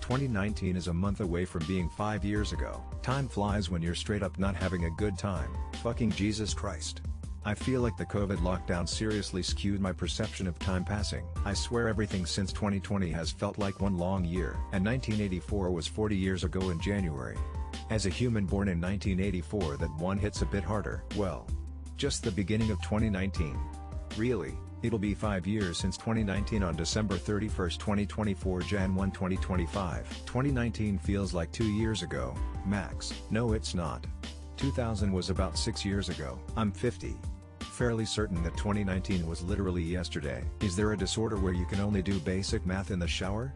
2019 is a month away from being 5 years ago. Time flies when you're straight up not having a good time. Fucking Jesus Christ. I feel like the COVID lockdown seriously skewed my perception of time passing. I swear everything since 2020 has felt like one long year. And 1984 was 40 years ago in January. As a human born in 1984, that one hits a bit harder. Well, just the beginning of 2019. Really, it'll be 5 years since 2019 on December 31, 2024, Jan 1, 2025. 2019 feels like 2 years ago, max. No, it's not. 2000 was about 6 years ago. I'm 50. Fairly certain that 2019 was literally yesterday. Is there a disorder where you can only do basic math in the shower?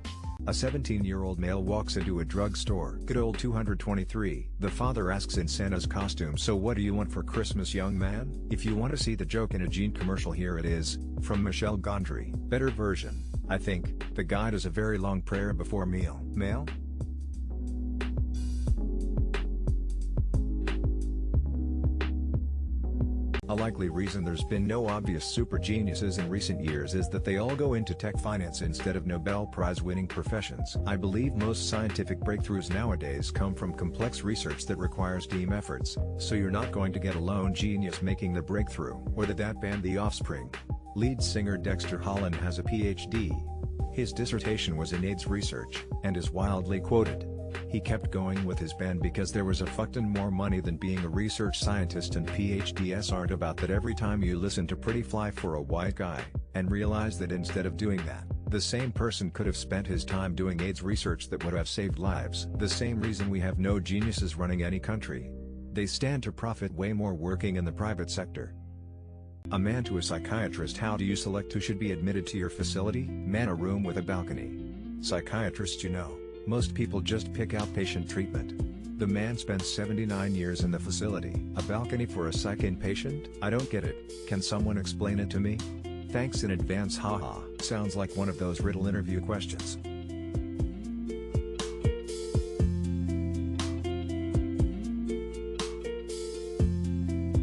A 17-year-old male walks into a drugstore. Good old 223. The father asks in Santa's costume, "So what do you want for Christmas, young man?" If you want to see the joke in a Gene commercial, here it is, from Michel Gondry. Better version, I think. The guy does a very long prayer before meal. Male? A likely reason there's been no obvious super geniuses in recent years is that they all go into tech finance instead of Nobel Prize-winning professions. I believe most scientific breakthroughs nowadays come from complex research that requires team efforts, so you're not going to get a lone genius making the breakthrough. Or that band The Offspring. Lead singer Dexter Holland has a PhD. His dissertation was in AIDS research, and is wildly quoted. He kept going with his band because there was a fuckton more money than being a research scientist, and PhDs aren't about that. Every time you listen to Pretty Fly for a White Guy, and realize that instead of doing that, the same person could have spent his time doing AIDS research that would have saved lives. The same reason we have no geniuses running any country. They stand to profit way more working in the private sector. A man to a psychiatrist: how do you select who should be admitted to your facility? Man, a room with a balcony. Psychiatrist: you know, most people just pick outpatient treatment. The man spent 79 years in the facility. A balcony for a psych inpatient? I don't get it. Can someone explain it to me? Thanks in advance, haha. Sounds like one of those riddle interview questions.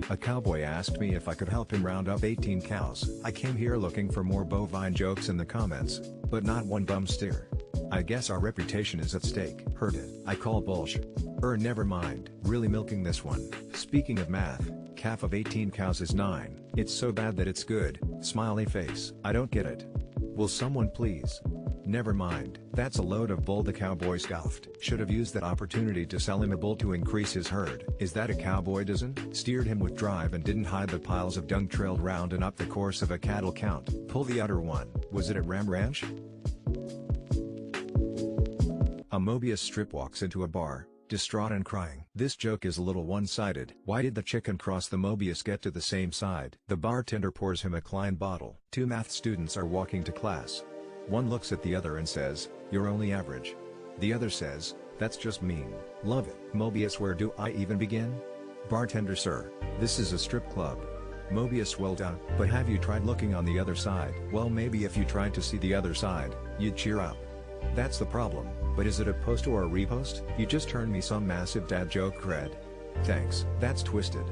A cowboy asked me if I could help him round up 18 cows. I came here looking for more bovine jokes in the comments, but not one bum steer. I guess our reputation is at stake. Heard it. I call bullshit. Never mind. Really milking this one. Speaking of math, calf of 18 cows is 9. It's so bad that it's good. Smiley face. I don't get it. Will someone please? Never mind. That's a load of bull, the cowboy scoffed. Should have used that opportunity to sell him a bull to increase his herd. Is that a cowboy dozen? Steered him with drive and didn't hide the piles of dung trailed round and up the course of a cattle count. Pull the other one. Was it at Ram Ranch? A Mobius strip walks into a bar, distraught and crying. This joke is a little one-sided. Why did the chicken cross the Mobius get to the same side? The bartender pours him a Klein bottle. Two math students are walking to class. One looks at the other and says, "You're only average." The other says, "That's just mean." Love it. Mobius: where do I even begin? Bartender: "Sir, this is a strip club." Mobius: "Well done, but have you tried looking on the other side?" "Well, maybe if you tried to see the other side, you'd cheer up. That's the problem. But is it a post or a repost? You just turned me some massive dad joke cred. Thanks. That's twisted.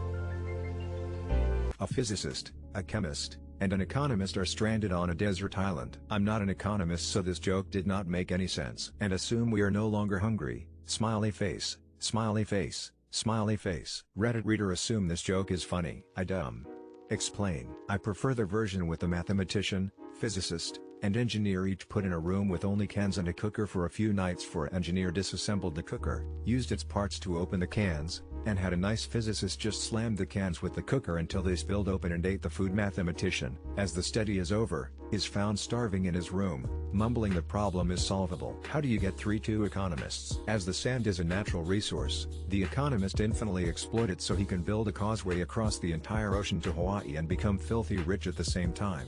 A physicist, a chemist, and an economist are stranded on a desert island. I'm not an economist, so this joke did not make any sense. And assume we are no longer hungry. Smiley face, smiley face, smiley face. Reddit reader: assume this joke is funny. I dumb. Explain. I prefer the version with the mathematician, physicist, and engineer each put in a room with only cans and a cooker for a few nights. For engineer disassembled the cooker, used its parts to open the cans, and had a nice physicist just slammed the cans with the cooker until they spilled open and ate the food. Mathematician, as the study is over, is found starving in his room, mumbling the problem is solvable. How do you get 2 economists? As the sand is a natural resource, the economist infinitely exploit it so he can build a causeway across the entire ocean to Hawaii and become filthy rich at the same time.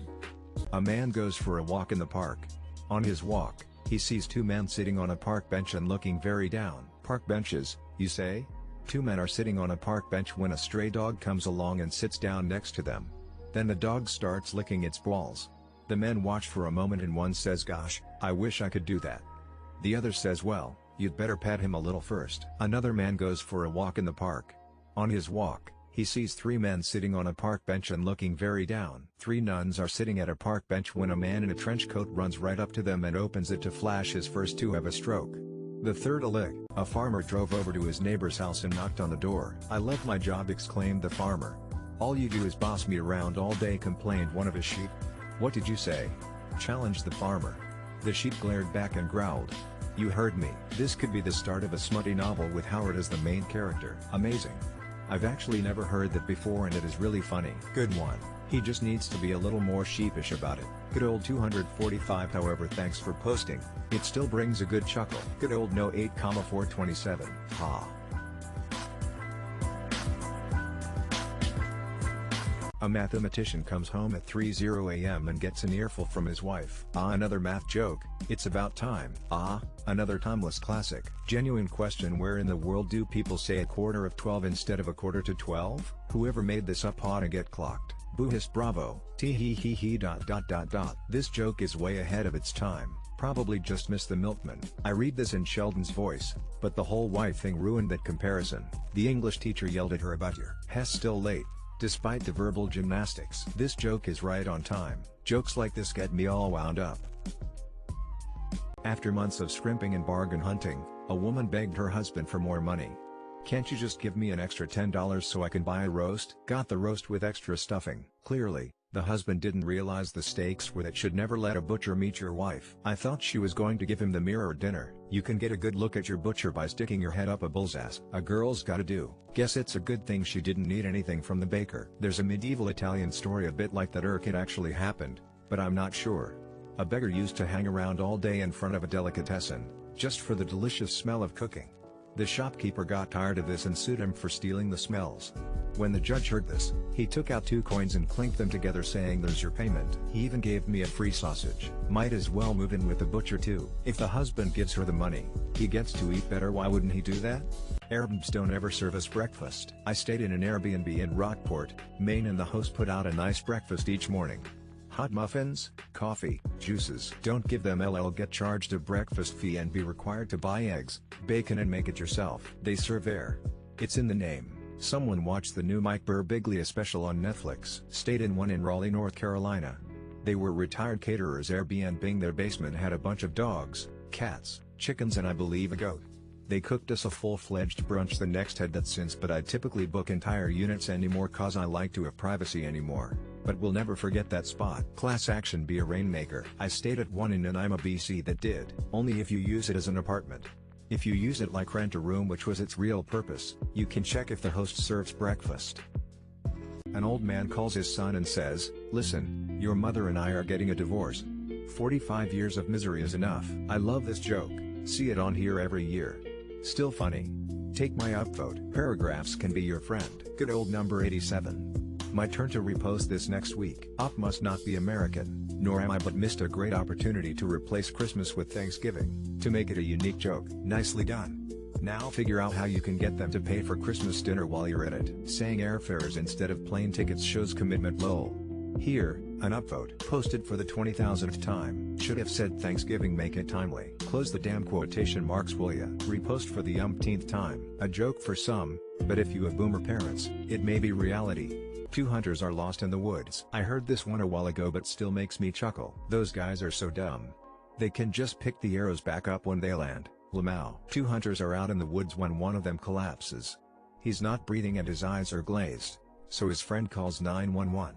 A man goes for a walk in the park. On his walk, he sees 2 men sitting on a park bench and looking very down. Park benches, you say? 2 men are sitting on a park bench when a stray dog comes along and sits down next to them. Then the dog starts licking its balls. The men watch for a moment and one says, "Gosh, I wish I could do that." The other says, "Well, you'd better pet him a little first." Another man goes for a walk in the park. On his walk, he sees 3 men sitting on a park bench and looking very down. 3 nuns are sitting at a park bench when a man in a trench coat runs right up to them and opens it to flash his first to have a stroke. The third a lick. A farmer drove over to his neighbor's house and knocked on the door. "I love my job," exclaimed the farmer. "All you do is boss me around all day," complained one of his sheep. "What did you say?" challenged the farmer. The sheep glared back and growled. "You heard me." This could be the start of a smutty novel with Howard as the main character. Amazing. I've actually never heard that before and it is really funny. Good one. He just needs to be a little more sheepish about it. Good old 245. However, thanks for posting. It still brings a good chuckle. Good old no 8,427. Ha. A mathematician comes home at 3:00 a.m. and gets an earful from his wife. Ah, another math joke. It's about time. Ah, another timeless classic. Genuine question: where in the world do people say 11:45 instead of 11:45? Whoever made this up ought to get clocked. Boohist bravo. Tee-hee-hee-hee. This joke is way ahead of its time. Probably just missed the milkman. I read this in Sheldon's voice, but the whole wife thing ruined that comparison. The English teacher yelled at her about your Hess still late. Despite the verbal gymnastics. This joke is right on time. Jokes like this get me all wound up. After months of scrimping and bargain hunting, a woman begged her husband for more money. "Can't you just give me an extra $10 so I can buy a roast?" Got the roast with extra stuffing. Clearly, the husband didn't realize the stakes were that should never let a butcher meet your wife. I thought she was going to give him the mirror dinner. You can get a good look at your butcher by sticking your head up a bull's ass. A girl's gotta do. Guess it's a good thing she didn't need anything from the baker. There's a medieval Italian story a bit like that. It actually happened, but I'm not sure. A beggar used to hang around all day in front of a delicatessen, just for the delicious smell of cooking. The shopkeeper got tired of this and sued him for stealing the smells. When the judge heard this, he took out 2 coins and clinked them together, saying, "There's your payment." He even gave me a free sausage. Might as well move in with the butcher too. If the husband gives her the money, he gets to eat better. Why wouldn't he do that? Arabs don't ever serve us breakfast. I stayed in an Airbnb in Rockport, Maine, and the host put out a nice breakfast each morning. Hot muffins, coffee, juices. Don't give them LL. Get charged a breakfast fee and be required to buy eggs, bacon and make it yourself. They serve air. It's in the name. Someone watched the new Mike Birbiglia special on Netflix. Stayed in one in Raleigh, North Carolina. They were retired caterers. Airbnb-ing their basement had a bunch of dogs, cats, chickens and I believe a goat. They cooked us a full-fledged brunch the next. Had that since, but I typically book entire units anymore cause I like to have privacy anymore. But we'll never forget that spot. Class action. Be a rainmaker. I stayed at one in Nanaimo, BC that did. Only if you use it as an apartment. If you use it like rent a room, which was its real purpose, you can check if the host serves breakfast. An old man calls his son and says, "Listen, your mother and I are getting a divorce. 45 years of misery is enough." I love this joke. See it on here every year. Still funny. Take my upvote. Paragraphs can be your friend. Good old number 87. My turn to repost this next week. Up must not be American, nor am I, but missed a great opportunity to replace Christmas with Thanksgiving, to make it a unique joke. Nicely done. Now figure out how you can get them to pay for Christmas dinner while you're at it. Saying airfares instead of plane tickets shows commitment. Lol. Here, an upvote. Posted for the 20,000th time. Should have said Thanksgiving, make it timely. Close the damn quotation marks, will ya? Repost for the umpteenth time. A joke for some, but if you have boomer parents, it may be reality. 2 hunters are lost in the woods. I heard this one a while ago but still makes me chuckle. Those guys are so dumb. They can just pick the arrows back up when they land. Lamau. 2 hunters are out in the woods when one of them collapses. He's not breathing and his eyes are glazed. So his friend calls 911.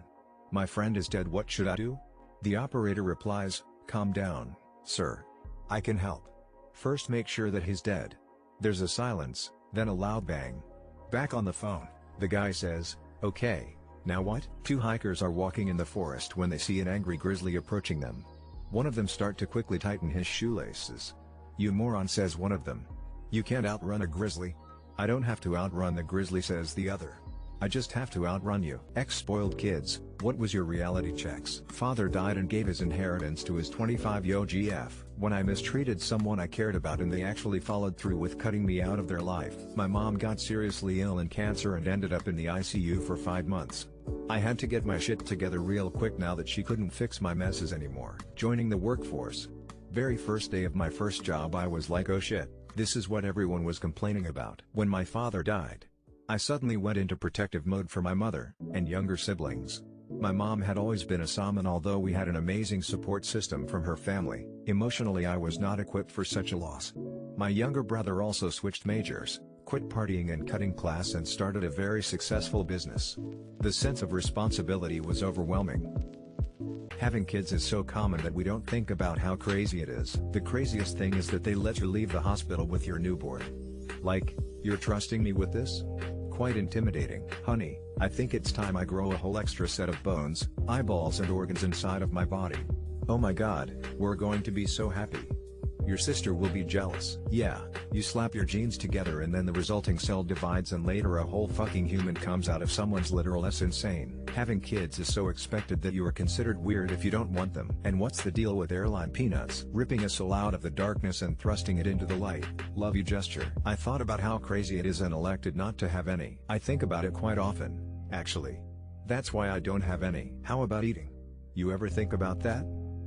"My friend is dead, what should I do?" The operator replies, "Calm down, sir. I can help. First make sure that he's dead." There's a silence, then a loud bang. Back on the phone, the guy says, "Okay. Now what?" 2 hikers are walking in the forest when they see an angry grizzly approaching them. One of them start to quickly tighten his shoelaces. "You moron," says one of them. "You can't outrun a grizzly." "I don't have to outrun the grizzly," says the other. "I just have to outrun you." Spoiled kids, what was your reality checks? Father died and gave his inheritance to his 25-yo GF. When I mistreated someone I cared about and they actually followed through with cutting me out of their life. My mom got seriously ill in cancer and ended up in the ICU for 5 months. I had to get my shit together real quick now that she couldn't fix my messes anymore. Joining the workforce. Very first day of my first job I was like, oh shit, this is what everyone was complaining about. When my father died, I suddenly went into protective mode for my mother and younger siblings. My mom had always been a shaman, although we had an amazing support system from her family. Emotionally, I was not equipped for such a loss. My younger brother also switched majors, quit partying and cutting class, and started a very successful business. The sense of responsibility was overwhelming. Having kids is so common that we don't think about how crazy it is. The craziest thing is that they let you leave the hospital with your newborn. Like, you're trusting me with this? Quite intimidating. Honey, I think it's time I grow a whole extra set of bones, eyeballs and organs inside of my body. Oh my god, we're going to be so happy. Your sister will be jealous. Yeah, you slap your genes together and then the resulting cell divides and later a whole fucking human comes out of someone's literal s. Insane. Having kids is so expected that you are considered weird if you don't want them. And what's the deal with airline peanuts? Ripping a soul out of the darkness and thrusting it into the light. Love you gesture. I thought about how crazy it is and elected not to have any. I think about it quite often, actually. That's why I don't have any. How about eating? You ever think about that?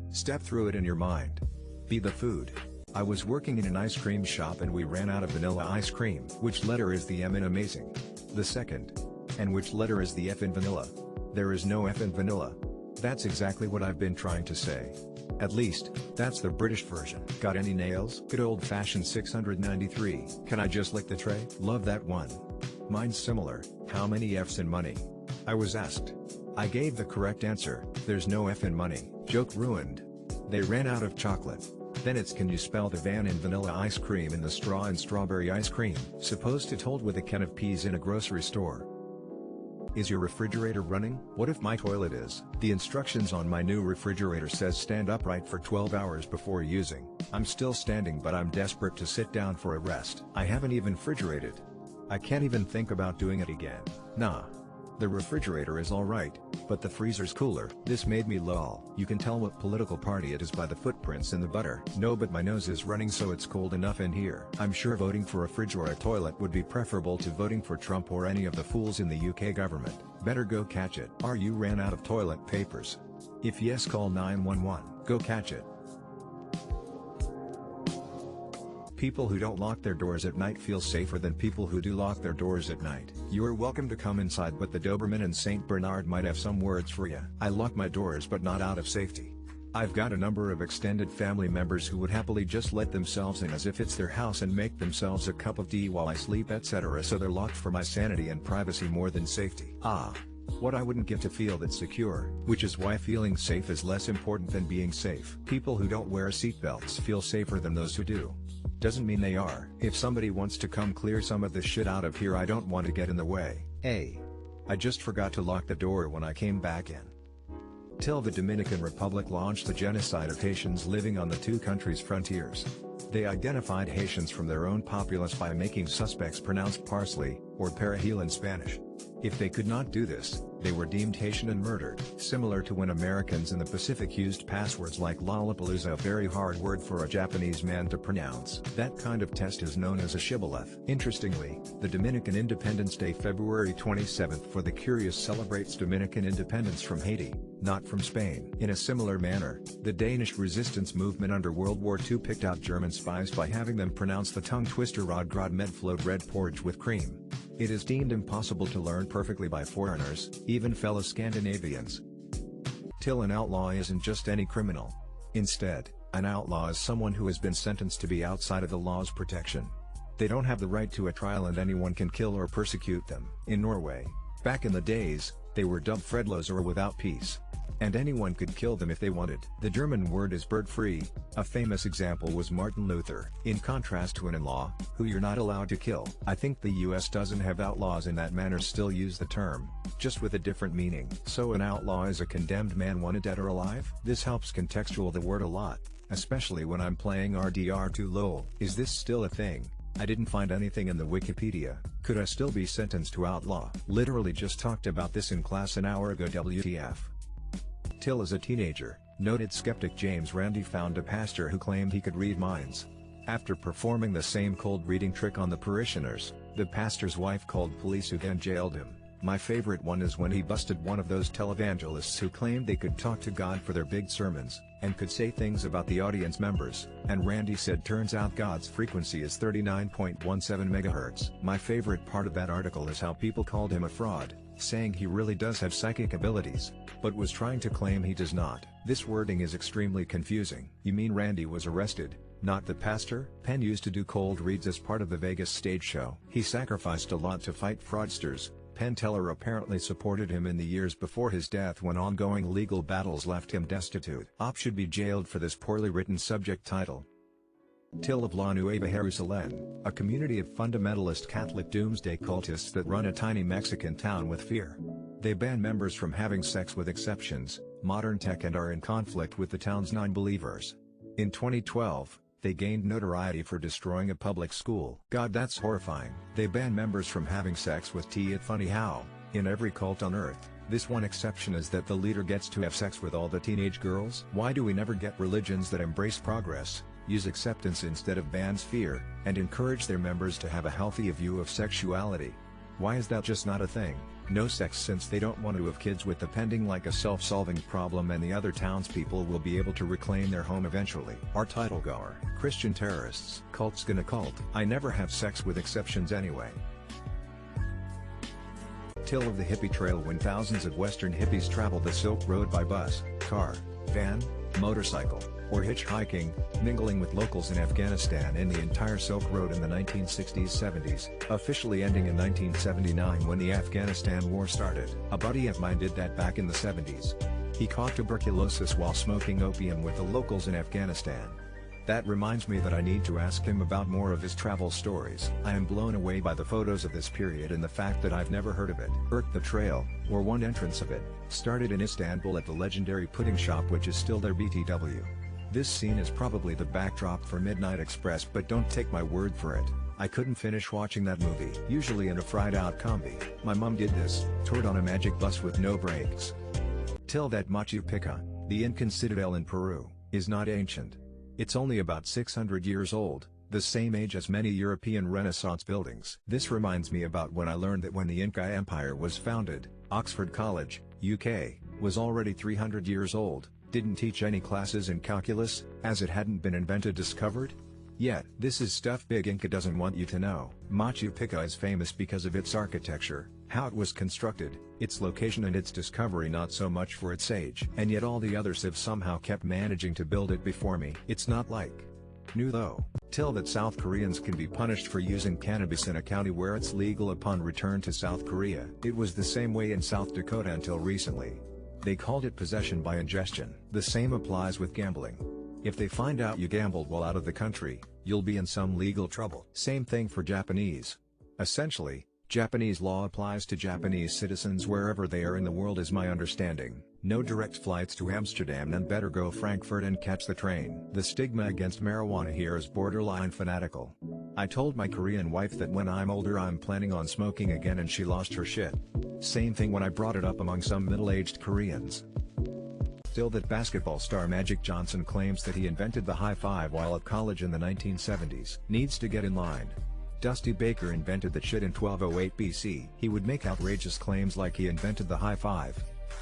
Step through it in your mind. Be the food. I was working in an ice cream shop and we ran out of vanilla ice cream. Which letter is the M in amazing? The second. And which letter is the F in vanilla? There is no F in vanilla. That's exactly what I've been trying to say. At least, that's the British version. Got any nails? Good old-fashioned 693. Can I just lick the tray? Love that one. Mine's similar. How many F's in money? I was asked. I gave the correct answer. There's no F in money. Joke ruined. They ran out of chocolate. Then it's can you spell the van in vanilla ice cream in the straw in strawberry ice cream? Supposed to told with a can of peas in a grocery store. Is your refrigerator running? What if my toilet is? The instructions on my new refrigerator says stand upright for 12 hours before using. I'm still standing but I'm desperate to sit down for a rest. I haven't even refrigerated. I can't even think about doing it again. Nah. The refrigerator is alright, but the freezer's cooler. This made me lol. You can tell what political party it is by the footprints in the butter. No, but my nose is running so it's cold enough in here. I'm sure voting for a fridge or a toilet would be preferable to voting for Trump or any of the fools in the UK government. Better go catch it. Are you ran out of toilet papers? If yes, call 911. Go catch it. People who don't lock their doors at night feel safer than people who do lock their doors at night. You're welcome to come inside, but the Doberman and Saint Bernard might have some words for you. I lock my doors but not out of safety. I've got a number of extended family members who would happily just let themselves in as if it's their house and make themselves a cup of tea while I sleep, etc. So they're locked for my sanity and privacy more than safety. What I wouldn't give to feel that secure, which is why feeling safe is less important than being safe. People who don't wear seatbelts feel safer than those who do. Doesn't mean they are. If somebody wants to come clear some of this shit out of here, I don't want to get in the way. I just forgot to lock the door when I came back in. Till the Dominican Republic launched the genocide of Haitians living on the two countries' frontiers. They identified Haitians from their own populace by making suspects pronounce parsley, or perejil in Spanish. If they could not do this, they were deemed Haitian and murdered. Similar to when Americans in the Pacific used passwords like Lollapalooza, a very hard word for a Japanese man to pronounce. That kind of test is known as a shibboleth. Interestingly, the Dominican Independence Day, February 27th for the curious, celebrates Dominican independence from Haiti, not from Spain. In a similar manner, the Danish resistance movement under World War II picked out German spies by having them pronounce the tongue twister Rodgrod Medflowed red porridge with cream. It is deemed impossible to learn perfectly by foreigners, even fellow Scandinavians. Till an outlaw isn't just any criminal. Instead, an outlaw is someone who has been sentenced to be outside of the law's protection. They don't have the right to a trial and anyone can kill or persecute them. In Norway, back in the days, they were dubbed Fredløs or without peace. And anyone could kill them if they wanted. The German word is bird-free. A famous example was Martin Luther. In contrast to an in-law, who you're not allowed to kill. I think the US doesn't have outlaws in that manner, still use the term, just with a different meaning. So an outlaw is a condemned man wanted dead or alive? This helps contextual the word a lot, especially when I'm playing RDR2 LOL. Is this still a thing? I didn't find anything in the Wikipedia. Could I still be sentenced to outlaw? Literally just talked about this in class an hour ago. WTF. Till as a teenager, noted skeptic James Randi found a pastor who claimed he could read minds. After performing the same cold reading trick on the parishioners, the pastor's wife called police who then jailed him. My favorite one is when he busted one of those televangelists who claimed they could talk to God for their big sermons, and could say things about the audience members, and Randy said turns out God's frequency is 39.17 MHz. My favorite part of that article is how people called him a fraud. saying he really does have psychic abilities, but was trying to claim he does not. This wording is extremely confusing. You mean Randy was arrested, not the pastor? Penn used to do cold reads as part of the Vegas stage show. He sacrificed a lot to fight fraudsters. Penn Teller apparently supported him in the years before his death when ongoing legal battles left him destitute. Op should be jailed for this poorly written subject title. Till of La Nueva Jerusalem, a community of fundamentalist Catholic doomsday cultists that run a tiny Mexican town with fear. They ban members from having sex with exceptions, modern tech, and are in conflict with the town's non-believers. In 2012, they gained notoriety for destroying a public school. God, that's horrifying. They ban members from having sex with T. It funny how, in every cult on earth, this one exception is that the leader gets to have sex with all the teenage girls? Why do we never get religions that embrace progress, use acceptance instead of bans fear, and encourage their members to have a healthy view of sexuality? Why is that just not a thing? No sex, since they don't want to have kids with the pending like a self-solving problem, and the other townspeople will be able to reclaim their home eventually. Our title goer, Christian terrorists. Cult's gonna cult. I never have sex with exceptions anyway. Till of the hippie trail, when thousands of Western hippies travel the Silk Road by bus, car, van, motorcycle, or hitchhiking, mingling with locals in Afghanistan in the entire Silk Road in the 1960s-70s, officially ending in 1979 when the Afghanistan war started. A buddy of mine did that back in the 70s. He caught tuberculosis while smoking opium with the locals in Afghanistan. That reminds me that I need to ask him about more of his travel stories. I am blown away by the photos of this period and the fact that I've never heard of it. The trail, or one entrance of it, started in Istanbul at the legendary pudding shop, which is still there. BTW. This scene is probably the backdrop for Midnight Express, but don't take my word for it. I couldn't finish watching that movie. Usually in a fried out combi. My mom did this, toured on a magic bus with no brakes. Till that Machu Picchu, the Incan citadel in Peru, is not ancient. It's only about 600 years old, the same age as many European Renaissance buildings. This reminds me about when I learned that when the Inca Empire was founded, Oxford College, UK, was already 300 years old, didn't teach any classes in calculus, as it hadn't been invented discovered? Yet, this is stuff Big Inca doesn't want you to know. Machu Picchu is famous because of its architecture, how it was constructed, its location and its discovery, not so much for its age. And yet all the others have somehow kept managing to build it before me. It's not like new though. Till that South Koreans can be punished for using cannabis in a county where it's legal upon return to South Korea. It was the same way in South Dakota until recently. They called it possession by ingestion. The same applies with gambling. If they find out you gambled while out of the country, you'll be in some legal trouble. Same thing for Japanese. Essentially, Japanese law applies to Japanese citizens wherever they are in the world is my understanding. No direct flights to Amsterdam, then better go Frankfurt and catch the train. The stigma against marijuana here is borderline fanatical. I told my Korean wife that when I'm older I'm planning on smoking again, and she lost her shit. Same thing when I brought it up among some middle-aged Koreans. Still that basketball star Magic Johnson claims that he invented the high five while at college in the 1970s. Needs to get in line. Dusty Baker invented that shit in 1208 BC. He would make outrageous claims like he invented the high five.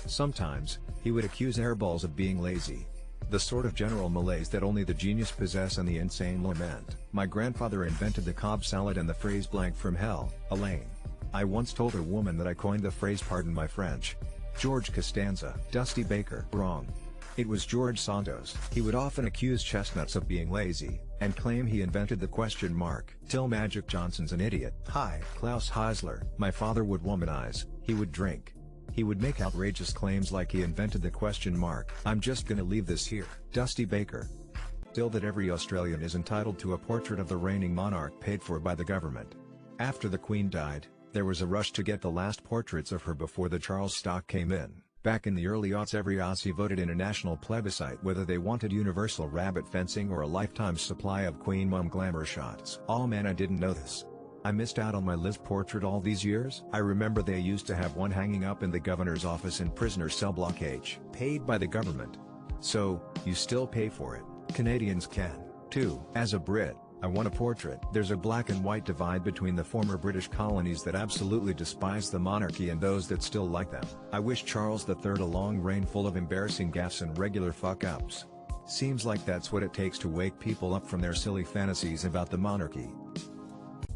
Sometimes, he would accuse airballs of being lazy. The sort of general malaise that only the genius possess and the insane lament. My grandfather invented the Cobb salad and the phrase blank from hell, Elaine. I once told a woman that I coined the phrase pardon my French. George Costanza. Dusty Baker. Wrong. It was George Santos. He would often accuse chestnuts of being lazy, and claim he invented the question mark. Till Magic Johnson's an idiot. Hi. Klaus Heisler. My father would womanize, he would drink. He would make outrageous claims like he invented the question mark. I'm just gonna leave this here. Dusty Baker. Still that every Australian is entitled to a portrait of the reigning monarch paid for by the government. After the Queen died, there was a rush to get the last portraits of her before the Charles stock came in. Back in the early aughts, every Aussie voted in a national plebiscite whether they wanted universal rabbit fencing or a lifetime supply of Queen Mum glamour shots. Oh man, I didn't know this. I missed out on my Liz portrait all these years. I remember they used to have one hanging up in the governor's office in prisoner cell block H. Paid by the government. So, you still pay for it. Canadians can, too. As a Brit, I want a portrait. There's a black and white divide between the former British colonies that absolutely despise the monarchy and those that still like them. I wish Charles III a long reign full of embarrassing gaffes and regular fuck-ups. Seems like that's what it takes to wake people up from their silly fantasies about the monarchy.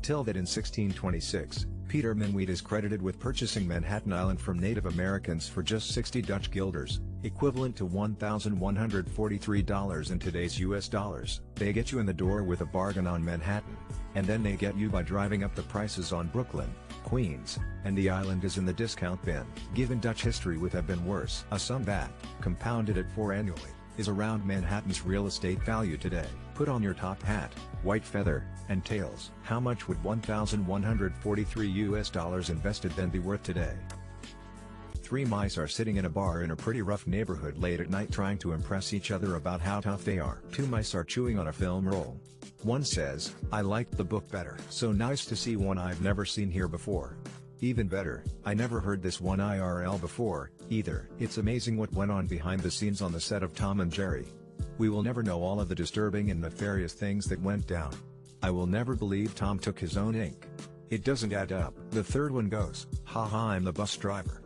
Till that in 1626, Peter Minweed is credited with purchasing Manhattan Island from Native Americans for just 60 Dutch guilders, equivalent to $1,143 in today's US dollars. They get you in the door with a bargain on Manhattan, and then they get you by driving up the prices on Brooklyn, Queens, and the island is in the discount bin. Given Dutch history would have been worse. A sum that, compounded at 4 annually, is around Manhattan's real estate value today. Put on your top hat, white feather, and tails. How much would $1,143 US dollars invested then be worth today? 3 mice are sitting in a bar in a pretty rough neighborhood late at night trying to impress each other about how tough they are. 2 mice are chewing on a film roll. One says, "I liked the book better." So nice to see one I've never seen here before. Even better, I never heard this one IRL before, either. It's amazing what went on behind the scenes on the set of Tom and Jerry. We will never know all of the disturbing and nefarious things that went down. I will never believe Tom took his own ink. It doesn't add up. The third one goes, "Haha, I'm the bus driver."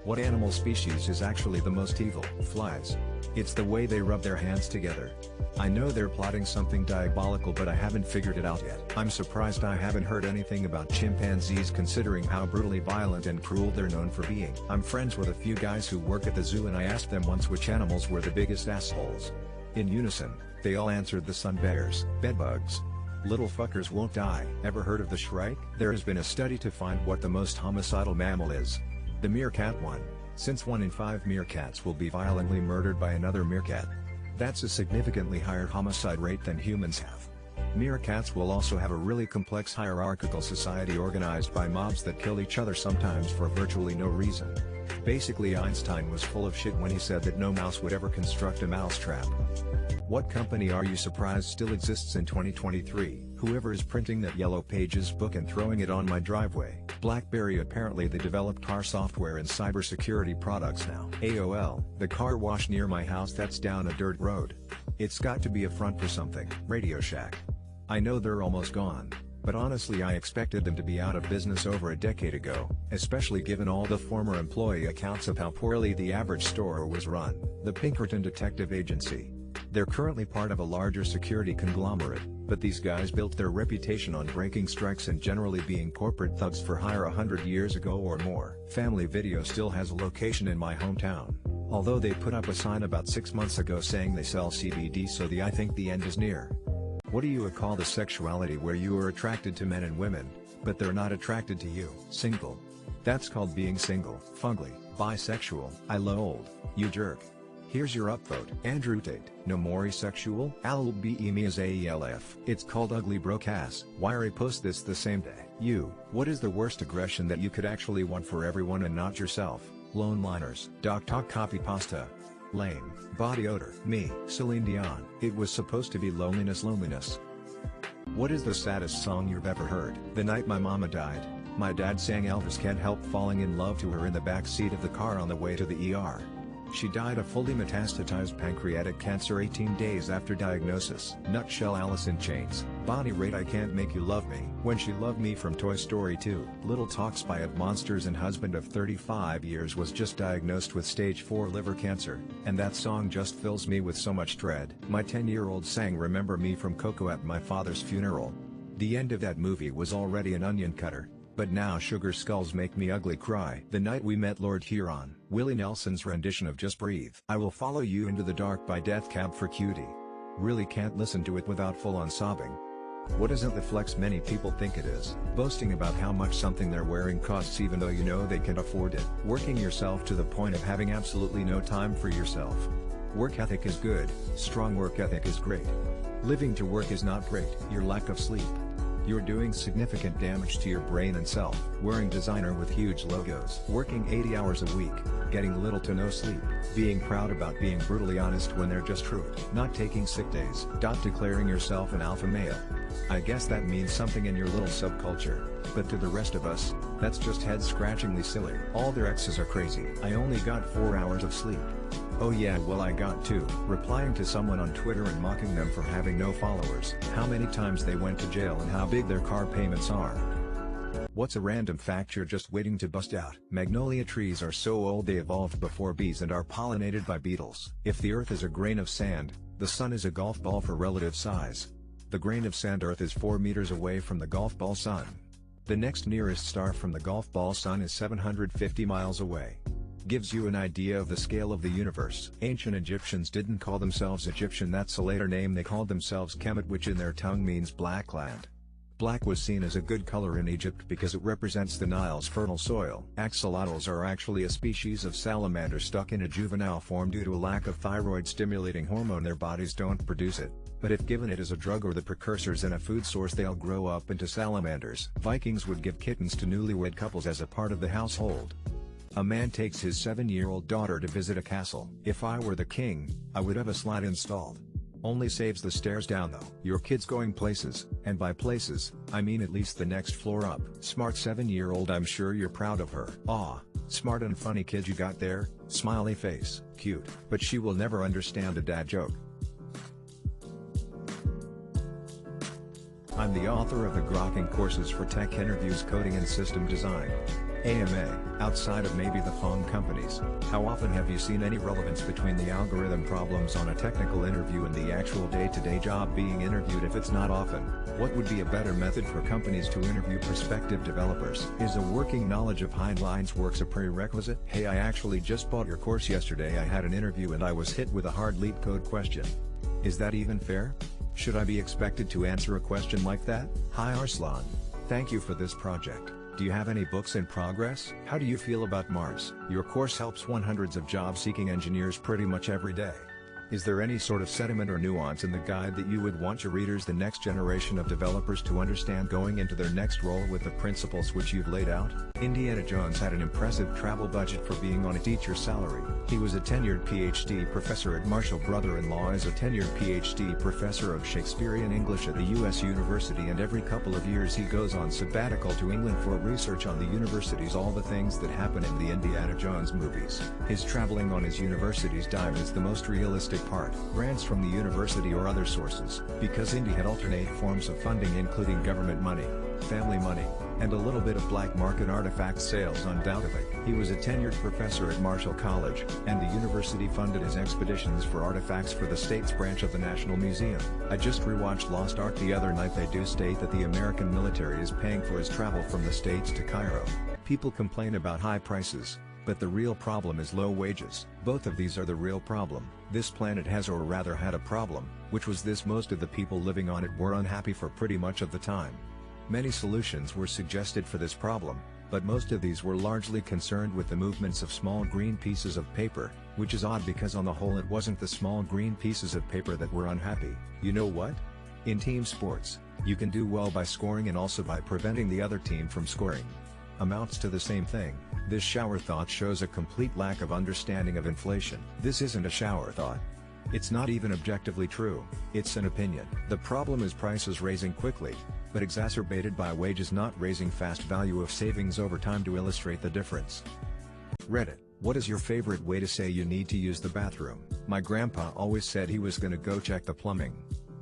What animal species is actually the most evil? Flies. It's the way they rub their hands together. I know they're plotting something diabolical, but I haven't figured it out yet. I'm surprised I haven't heard anything about chimpanzees considering how brutally violent and cruel they're known for being. I'm friends with a few guys who work at the zoo and I asked them once which animals were the biggest assholes. In unison, they all answered the sun bears. Bedbugs. Little fuckers won't die. Ever heard of the shrike? There has been a study to find what the most homicidal mammal is. The meerkat won, since 1 in 5 meerkats will be violently murdered by another meerkat. That's a significantly higher homicide rate than humans have. Meerkats will also have a really complex hierarchical society organized by mobs that kill each other sometimes for virtually no reason. Basically, Einstein was full of shit when he said that no mouse would ever construct a mousetrap. What company are you surprised still exists in 2023? Whoever is printing that Yellow Pages book and throwing it on my driveway. BlackBerry. Apparently they develop car software and cybersecurity products now. AOL. The car wash near my house that's down a dirt road. It's got to be a front for something. Radio Shack. I know they're almost gone, but honestly I expected them to be out of business over a decade ago, especially given all the former employee accounts of how poorly the average store was run. The Pinkerton Detective Agency. They're currently part of a larger security conglomerate, but these guys built their reputation on breaking strikes and generally being corporate thugs for hire 100 years ago or more. Family Video still has a location in my hometown, although they put up a sign about 6 months ago saying they sell CBD, so I think the end is near. What do you call the sexuality where you are attracted to men and women, but they're not attracted to you? Single. That's called being single. Fugly. Bisexual. I lold. You jerk. Here's your upvote. Andrew Tate. No more asexual? ALBEMIASAELF. It's called ugly broke ass. Wiry post this the same day. You. What is the worst aggression that you could actually want for everyone and not yourself? Lone liners. Doc talk copy pasta. Lame. Body odor. Me. Celine Dion. It was supposed to be loneliness. What is the saddest song you've ever heard? The night my mama died, my dad sang Elvis Can't Help Falling in Love to her in the back seat of the car on the way to the ER. She died of fully metastatized pancreatic cancer 18 days after diagnosis. Nutshell. Alice in Chains. Bonnie Raitt. I Can't Make You Love Me. When She Loved Me from Toy Story 2. Little Talk. Spy of Monsters and husband of 35 years was just diagnosed with stage 4 liver cancer, and that song just fills me with so much dread. My 10-year-old sang Remember Me from Coco at my father's funeral. The end of that movie was already an onion cutter, but now Sugar Skulls make me ugly cry. The Night We Met Lord Huron. Willie Nelson's rendition of Just Breathe. I Will Follow You Into the Dark by Death Cab for Cutie. Really can't listen to it without full-on sobbing. What isn't the flex many people think it is? Boasting about how much something they're wearing costs even though you know they can't afford it. Working yourself to the point of having absolutely no time for yourself. Work ethic is good, strong work ethic is great. Living to work is not great. Your lack of sleep. You're doing significant damage to your brain and self. Wearing designer with huge logos. Working 80 hours a week, getting little to no sleep. Being proud about being brutally honest when they're just true. Not taking sick days. Declaring yourself an alpha male. I guess that means something in your little subculture, but to the rest of us, that's just head-scratchingly silly. All their exes are crazy. I only got 4 hours of sleep. Oh yeah, well I got 2. Replying to someone on Twitter and mocking them for having no followers. How many times they went to jail and how big their car payments are. What's a random fact you're just waiting to bust out? Magnolia trees are so old they evolved before bees and are pollinated by beetles. If the earth is a grain of sand, the sun is a golf ball for relative size. The grain of sand Earth is 4 meters away from the golf ball sun. The next nearest star from the golf ball sun is 750 miles away. Gives you an idea of the scale of the universe. Ancient Egyptians didn't call themselves Egyptian, that's a later name. They called themselves Kemet, which in their tongue means black land. Black was seen as a good color in Egypt because it represents the Nile's fertile soil. Axolotls are actually a species of salamander stuck in a juvenile form due to a lack of thyroid-stimulating hormone. Their bodies don't produce it, but if given it as a drug or the precursors in a food source, they'll grow up into salamanders. Vikings would give kittens to newlywed couples as a part of the household. A man takes his 7-year-old daughter to visit a castle. If I were the king, I would have a slide installed. Only saves the stairs down though. Your kid's going places, and by places, I mean at least the next floor up. Smart 7-year-old, I'm sure you're proud of her. Aw, smart and funny kid you got there, smiley face, cute. But she will never understand a dad joke. I'm the author of the Grokking courses for tech interviews, coding and system design. AMA, outside of maybe the phone companies, how often have you seen any relevance between the algorithm problems on a technical interview and the actual day-to-day job being interviewed? If it's not often, what would be a better method for companies to interview prospective developers? Is a working knowledge of Heinlein's works a prerequisite? Hey, I actually just bought your course yesterday. I had an interview and I was hit with a hard leap code question. Is that even fair? Should I be expected to answer a question like that? Hi Arslan. Thank you for this project. Do you have any books in progress? How do you feel about Mars? Your course helps hundreds of job-seeking engineers pretty much every day. Is there any sort of sentiment or nuance in the guide that you would want your readers, the next generation of developers, to understand going into their next role with the principles which you've laid out? Indiana Jones had an impressive travel budget for being on a teacher's salary. He was a tenured PhD professor at Marshall. Brother-in-law is a tenured PhD professor of Shakespearean English at the U.S. University, and every couple of years he goes on sabbatical to England for research on the universities, all the things that happen in the Indiana Jones movies. His traveling on his university's dime is the most realistic part. Grants from the university or other sources, because Indy had alternate forms of funding including government money, family money, and a little bit of black market artifact sales undoubtedly. He was a tenured professor at Marshall College, and the university funded his expeditions for artifacts for the state's branch of the National Museum. I just rewatched Lost Ark the other night. They do state that the American military is paying for his travel from the States to Cairo. People complain about high prices, but the real problem is low wages. Both of these are the real problem. This planet has, or rather had, a problem, which was this: most of the people living on it were unhappy for pretty much of the time. Many solutions were suggested for this problem, but most of these were largely concerned with the movements of small green pieces of paper, which is odd because on the whole it wasn't the small green pieces of paper that were unhappy. You know what? In team sports, you can do well by scoring and also by preventing the other team from scoring. Amounts to the same thing. This shower thought shows a complete lack of understanding of inflation. This isn't a shower thought. It's not even objectively true, it's an opinion. The problem is prices raising quickly, but exacerbated by wages not raising fast. Value of savings over time to illustrate the difference. Reddit: what is your favorite way to say you need to use the bathroom? My grandpa always said he was gonna go check the plumbing.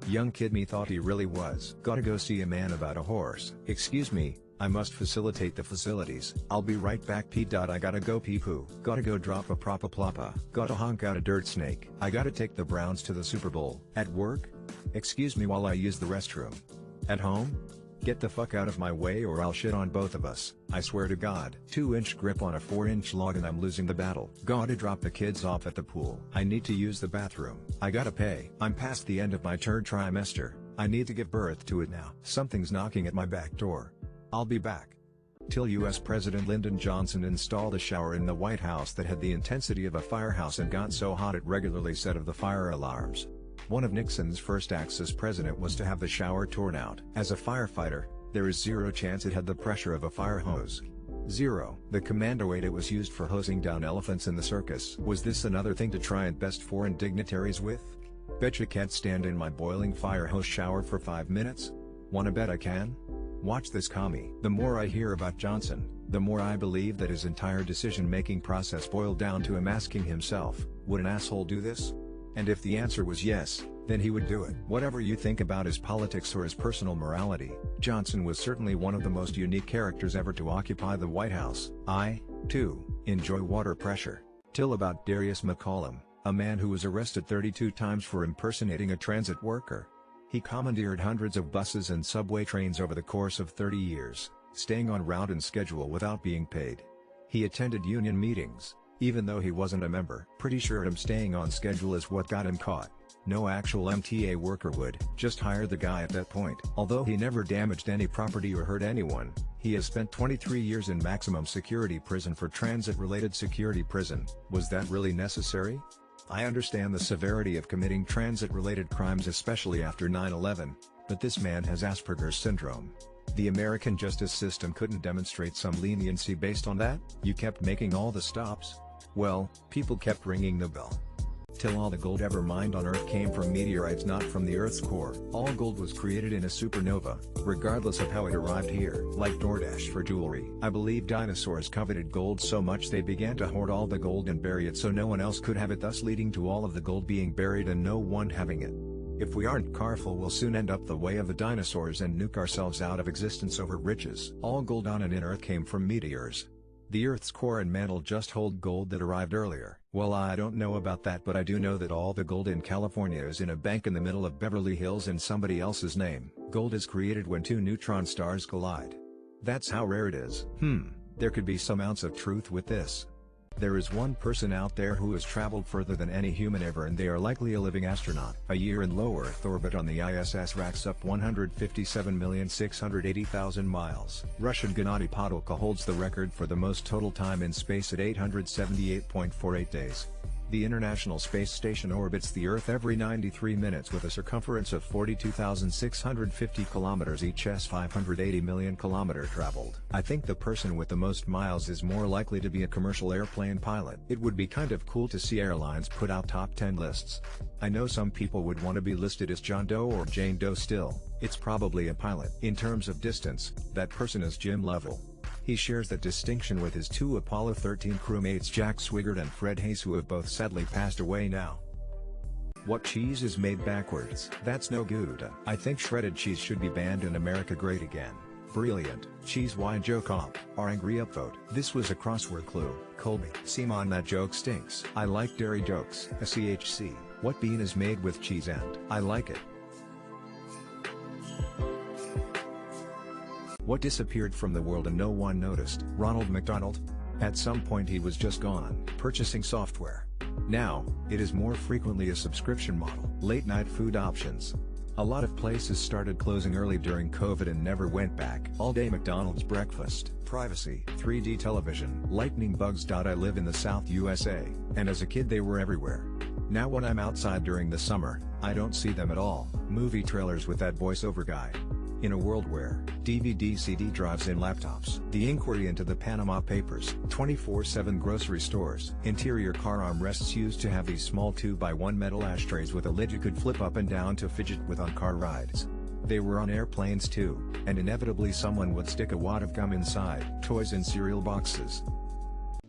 Young kid me thought he really was. Gotta go see a man about a horse. Excuse me, I must facilitate the facilities. I'll be right back. I gotta go pee poo. Gotta go drop a propa ploppa. Gotta honk out a dirt snake. I gotta take the Browns to the Super Bowl. At work? Excuse me while I use the restroom. At home? Get the fuck out of my way or I'll shit on both of us, I swear to God. 2-inch grip on a 4-inch log and I'm losing the battle. Gotta drop the kids off at the pool. I need to use the bathroom. I gotta pay. I'm past the end of my third trimester. I need to give birth to it now. Something's knocking at my back door. I'll be back. Till US President Lyndon Johnson installed a shower in the White House that had the intensity of a firehouse and got so hot it regularly set off the fire alarms. One of Nixon's first acts as president was to have the shower torn out. As a firefighter, there is zero chance it had the pressure of a fire hose. Zero. The commando aid it was used for hosing down elephants in the circus. Was this another thing to try and best foreign dignitaries with? Betcha can't stand in my boiling fire hose shower for 5 minutes? Wanna bet I can? Watch this commie. The more I hear about Johnson, the more I believe that his entire decision-making process boiled down to him asking himself, would an asshole do this? And if the answer was yes, then he would do it. Whatever you think about his politics or his personal morality, Johnson was certainly one of the most unique characters ever to occupy the White House. I, too, enjoy water pressure. Till about Darius McCollum, a man who was arrested 32 times for impersonating a transit worker. He commandeered hundreds of buses and subway trains over the course of 30 years, staying on route and schedule without being paid. He attended union meetings, even though he wasn't a member. Pretty sure him staying on schedule is what got him caught. No actual MTA worker would just hire the guy at that point. Although he never damaged any property or hurt anyone, he has spent 23 years in maximum security prison for transit-related security prison. Was that really necessary? I understand the severity of committing transit-related crimes, especially after 9/11, but this man has Asperger's syndrome. The American justice system couldn't demonstrate some leniency based on that? You kept making all the stops? Well, people kept ringing the bell. Till all the gold ever mined on Earth came from meteorites, not from the Earth's core. All gold was created in a supernova, regardless of how it arrived here. Like DoorDash for jewelry. I believe dinosaurs coveted gold so much they began to hoard all the gold and bury it so no one else could have it, thus leading to all of the gold being buried and no one having it. If we aren't careful, we'll soon end up the way of the dinosaurs and nuke ourselves out of existence over riches. All gold on and in Earth came from meteors. The Earth's core and mantle just hold gold that arrived earlier. Well, I don't know about that, but I do know that all the gold in California is in a bank in the middle of Beverly Hills in somebody else's name. Gold is created when two neutron stars collide. That's how rare it is. There could be some ounce of truth with this. There is one person out there who has traveled further than any human ever, and they are likely a living astronaut. A year in low Earth orbit on the ISS racks up 157,680,000 miles. Russian Gennady Podolka holds the record for the most total time in space at 878.48 days. The International Space Station orbits the Earth every 93 minutes with a circumference of 42,650 kilometers, each s 580 million kilometer traveled. I think the person with the most miles is more likely to be a commercial airplane pilot. It would be kind of cool to see airlines put out top 10 lists. I know some people would want to be listed as John Doe or Jane Doe. Still, it's probably a pilot. In terms of distance, that person is Jim Lovell. He shares that distinction with his two Apollo 13 crewmates Jack Swigert and Fred Hayes, who have both sadly passed away now. What cheese is made backwards? That's no good. I think shredded cheese should be banned in America. Great again. Brilliant. Cheese, why joke op? Our angry upvote. This was a crossword clue. Colby. Simon, that joke stinks. I like dairy jokes. SCHC. What bean is made with cheese and I like it? What disappeared from the world and no one noticed? Ronald McDonald? At some point he was just gone. Purchasing software. Now, it is more frequently a subscription model. Late night food options. A lot of places started closing early during COVID and never went back. All day McDonald's breakfast. Privacy. 3D television. Lightning bugs. I live in the South USA, and as a kid they were everywhere. Now when I'm outside during the summer, I don't see them at all. Movie trailers with that voiceover guy. In a world where DVD CD drives in laptops, the inquiry into the Panama Papers, 24/7 grocery stores, interior car armrests used to have these small 2x1 metal ashtrays with a lid you could flip up and down to fidget with on car rides. They were on airplanes too, and inevitably someone would stick a wad of gum inside. Toys in cereal boxes.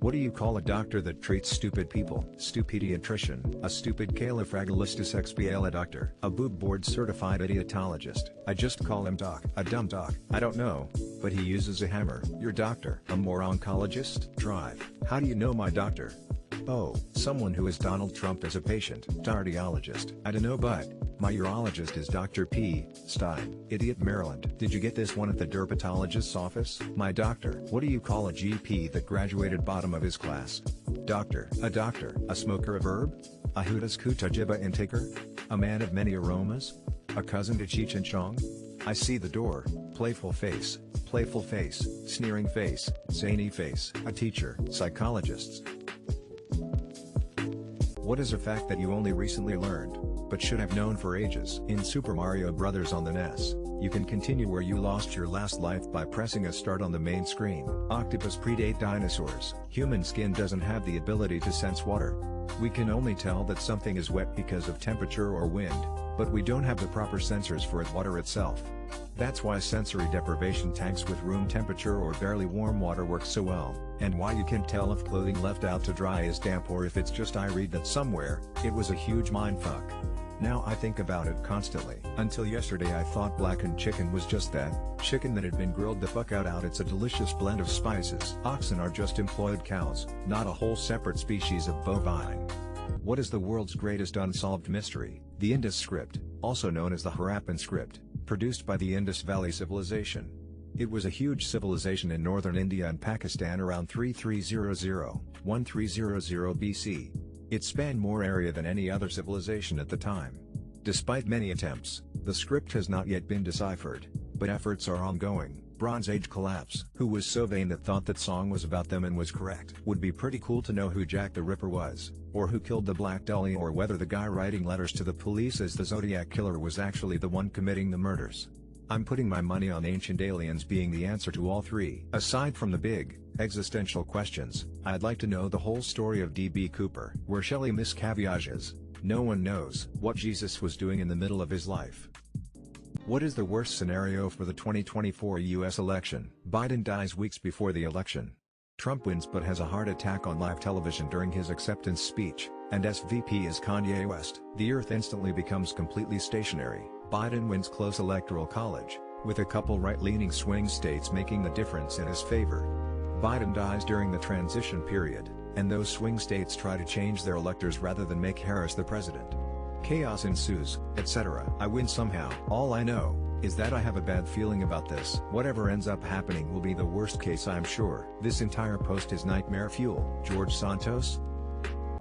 What do you call a doctor that treats stupid people? Stupediatrician. A stupid califragilisticexpiala doctor. A boob board certified idiotologist. I just call him doc. A dumb doc. I don't know, but he uses a hammer. Your doctor. A more oncologist? Drive. How do you know my doctor? Oh, someone who has Donald Trump as a patient. Cardiologist. I don't know, but my urologist is Dr. P. Stein. Idiot, Maryland. Did you get this one at the dermatologist's office? My doctor. What do you call a GP that graduated bottom of his class? Doctor. A doctor. A smoker, a verb? A Hudas Kutajiba intaker? A man of many aromas? A cousin to Cheech and Chong? I see the door. Playful face. Playful face. Sneering face. Zany face. A teacher. Psychologists. What is a fact that you only recently learned, but should have known for ages? In Super Mario Bros. On the NES, you can continue where you lost your last life by pressing a start on the main screen. Octopus predate dinosaurs. Human skin doesn't have the ability to sense water. We can only tell that something is wet because of temperature or wind, but we don't have the proper sensors for water itself. That's why sensory deprivation tanks with room temperature or barely warm water work so well, and why you can tell if clothing left out to dry is damp or if it's just I read that somewhere. It was a huge mindfuck. Now I think about it constantly. Until yesterday I thought blackened chicken was just that, chicken that had been grilled the fuck out. It's a delicious blend of spices. Oxen are just employed cows, not a whole separate species of bovine. What is the world's greatest unsolved mystery? The Indus script, also known as the Harappan script, produced by the Indus Valley Civilization. It was a huge civilization in northern India and Pakistan around 3300–1300 BC. It spanned more area than any other civilization at the time. Despite many attempts, the script has not yet been deciphered, but efforts are ongoing. Bronze Age collapse. Who was so vain that thought that song was about them and was correct? Would be pretty cool to know who Jack the Ripper was, or who killed the Black Dahlia, or whether the guy writing letters to the police as the Zodiac Killer was actually the one committing the murders. I'm putting my money on ancient aliens being the answer to all three. Aside from the big, existential questions, I'd like to know the whole story of D.B. Cooper. Where Shelley miscaviages. No one knows what Jesus was doing in the middle of his life. What is the worst scenario for the 2024 U.S. election? Biden dies weeks before the election. Trump wins but has a heart attack on live television during his acceptance speech, and SVP is Kanye West. The earth instantly becomes completely stationary. Biden wins close electoral college, with a couple right-leaning swing states making the difference in his favor. Biden dies during the transition period, and those swing states try to change their electors rather than make Harris the president. Chaos ensues, etc. I win somehow. All I know is that I have a bad feeling about this. Whatever ends up happening will be the worst case, I'm sure. This entire post is nightmare fuel. George Santos?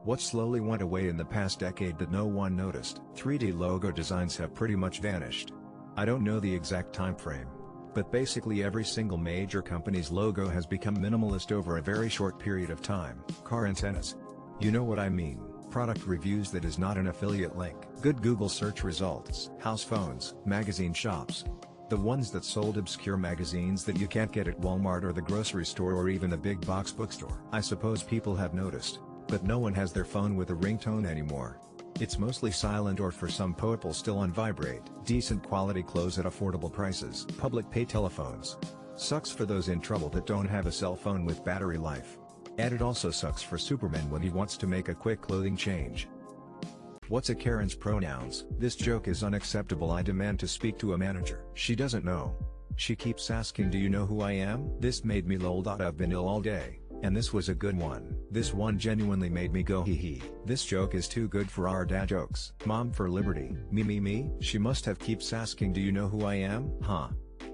What slowly went away in the past decade that no one noticed? 3D logo designs have pretty much vanished. I don't know the exact time frame, but basically every single major company's logo has become minimalist over a very short period of time. Car antennas. You know what I mean. Product reviews that is not an affiliate link. Good Google search results. House phones. Magazine shops. The ones that sold obscure magazines that you can't get at Walmart or the grocery store or even the big box bookstore. I suppose people have noticed, but no one has their phone with a ringtone anymore. It's mostly silent or for some people still on vibrate. Decent quality clothes at affordable prices. Public pay telephones. Sucks for those in trouble that don't have a cell phone with battery life. And it also sucks for Superman when he wants to make a quick clothing change. What's a Karen's pronouns? This joke is unacceptable. I demand to speak to a manager. She doesn't know. She keeps asking, do you know who I am? This made me lol. I've been ill all day, and this was a good one. This one genuinely made me go hee hee. This joke is too good for our dad jokes. Mom for liberty. Me. She must have keeps asking, do you know who I am? Huh.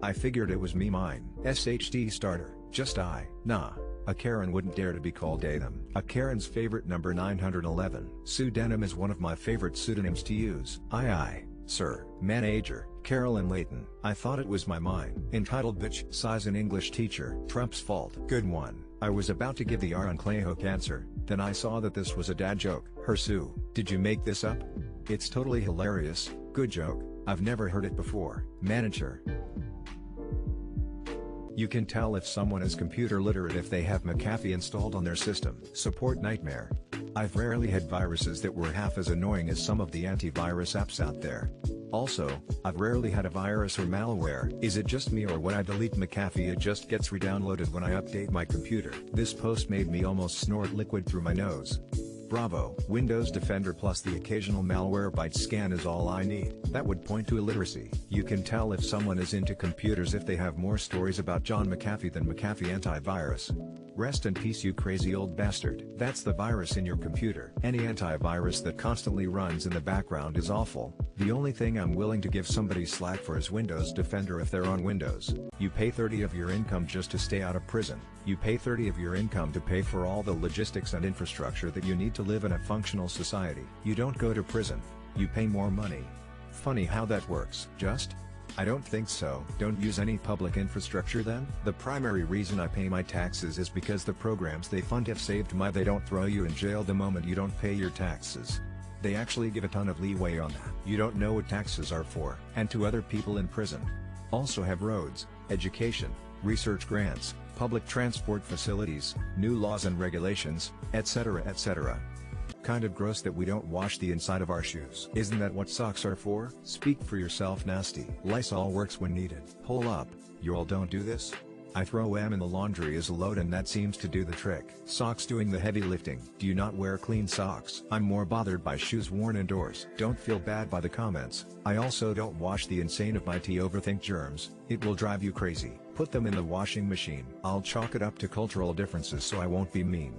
I figured it was me. Mine. SHD starter. Just I. Nah. A Karen wouldn't dare to be called a them. A Karen's favorite number 911. Pseudonym is one of my favorite pseudonyms to use. Aye, sir. Manager, Carolyn Layton. I thought it was my mine. Entitled bitch size an English teacher. Trump's fault. Good one. I was about to give the R on clay hook answer, then I saw that this was a dad joke. Her Sue. Did you make this up? It's totally hilarious. Good joke. I've never heard it before. Manager. You can tell if someone is computer literate if they have McAfee installed on their system. Support nightmare. I've rarely had viruses that were half as annoying as some of the antivirus apps out there. Also, I've rarely had a virus or malware. Is it just me, or when I delete McAfee it just gets re-downloaded when I update my computer? This post made me almost snort liquid through my nose. Bravo. Windows Defender plus the occasional Malwarebytes scan is all I need. That would point to illiteracy. You can tell if someone is into computers if they have more stories about John McAfee than McAfee antivirus. Rest in peace, you crazy old bastard. That's the virus in your computer. Any antivirus that constantly runs in the background is awful. The only thing I'm willing to give somebody slack for is Windows Defender if they're on Windows. You pay 30 of your income just to stay out of prison. You pay 30 of your income to pay for all the logistics and infrastructure that you need to live in a functional society. You don't go to prison. You pay more money. Funny how that works. Just? I don't think so. Don't use any public infrastructure then? The primary reason I pay my taxes is because the programs they fund have saved my. They don't throw you in jail the moment you don't pay your taxes. They actually give a ton of leeway on that. You don't know what taxes are for. And to other people in prison. Also have roads, education, research grants, public transport facilities, new laws and regulations, etc. etc. Kind of gross that we don't wash the inside of our shoes. Isn't that what socks are for? Speak for yourself, nasty. Lysol works when needed. Hold up, you all don't do this? I throw M in the laundry as a load and that seems to do the trick. Socks doing the heavy lifting. Do you not wear clean socks? I'm more bothered by shoes worn indoors. Don't feel bad by the comments. I also don't wash the insane of my tea. Overthink germs. It will drive you crazy. Put them in the washing machine. I'll chalk it up to cultural differences so I won't be mean.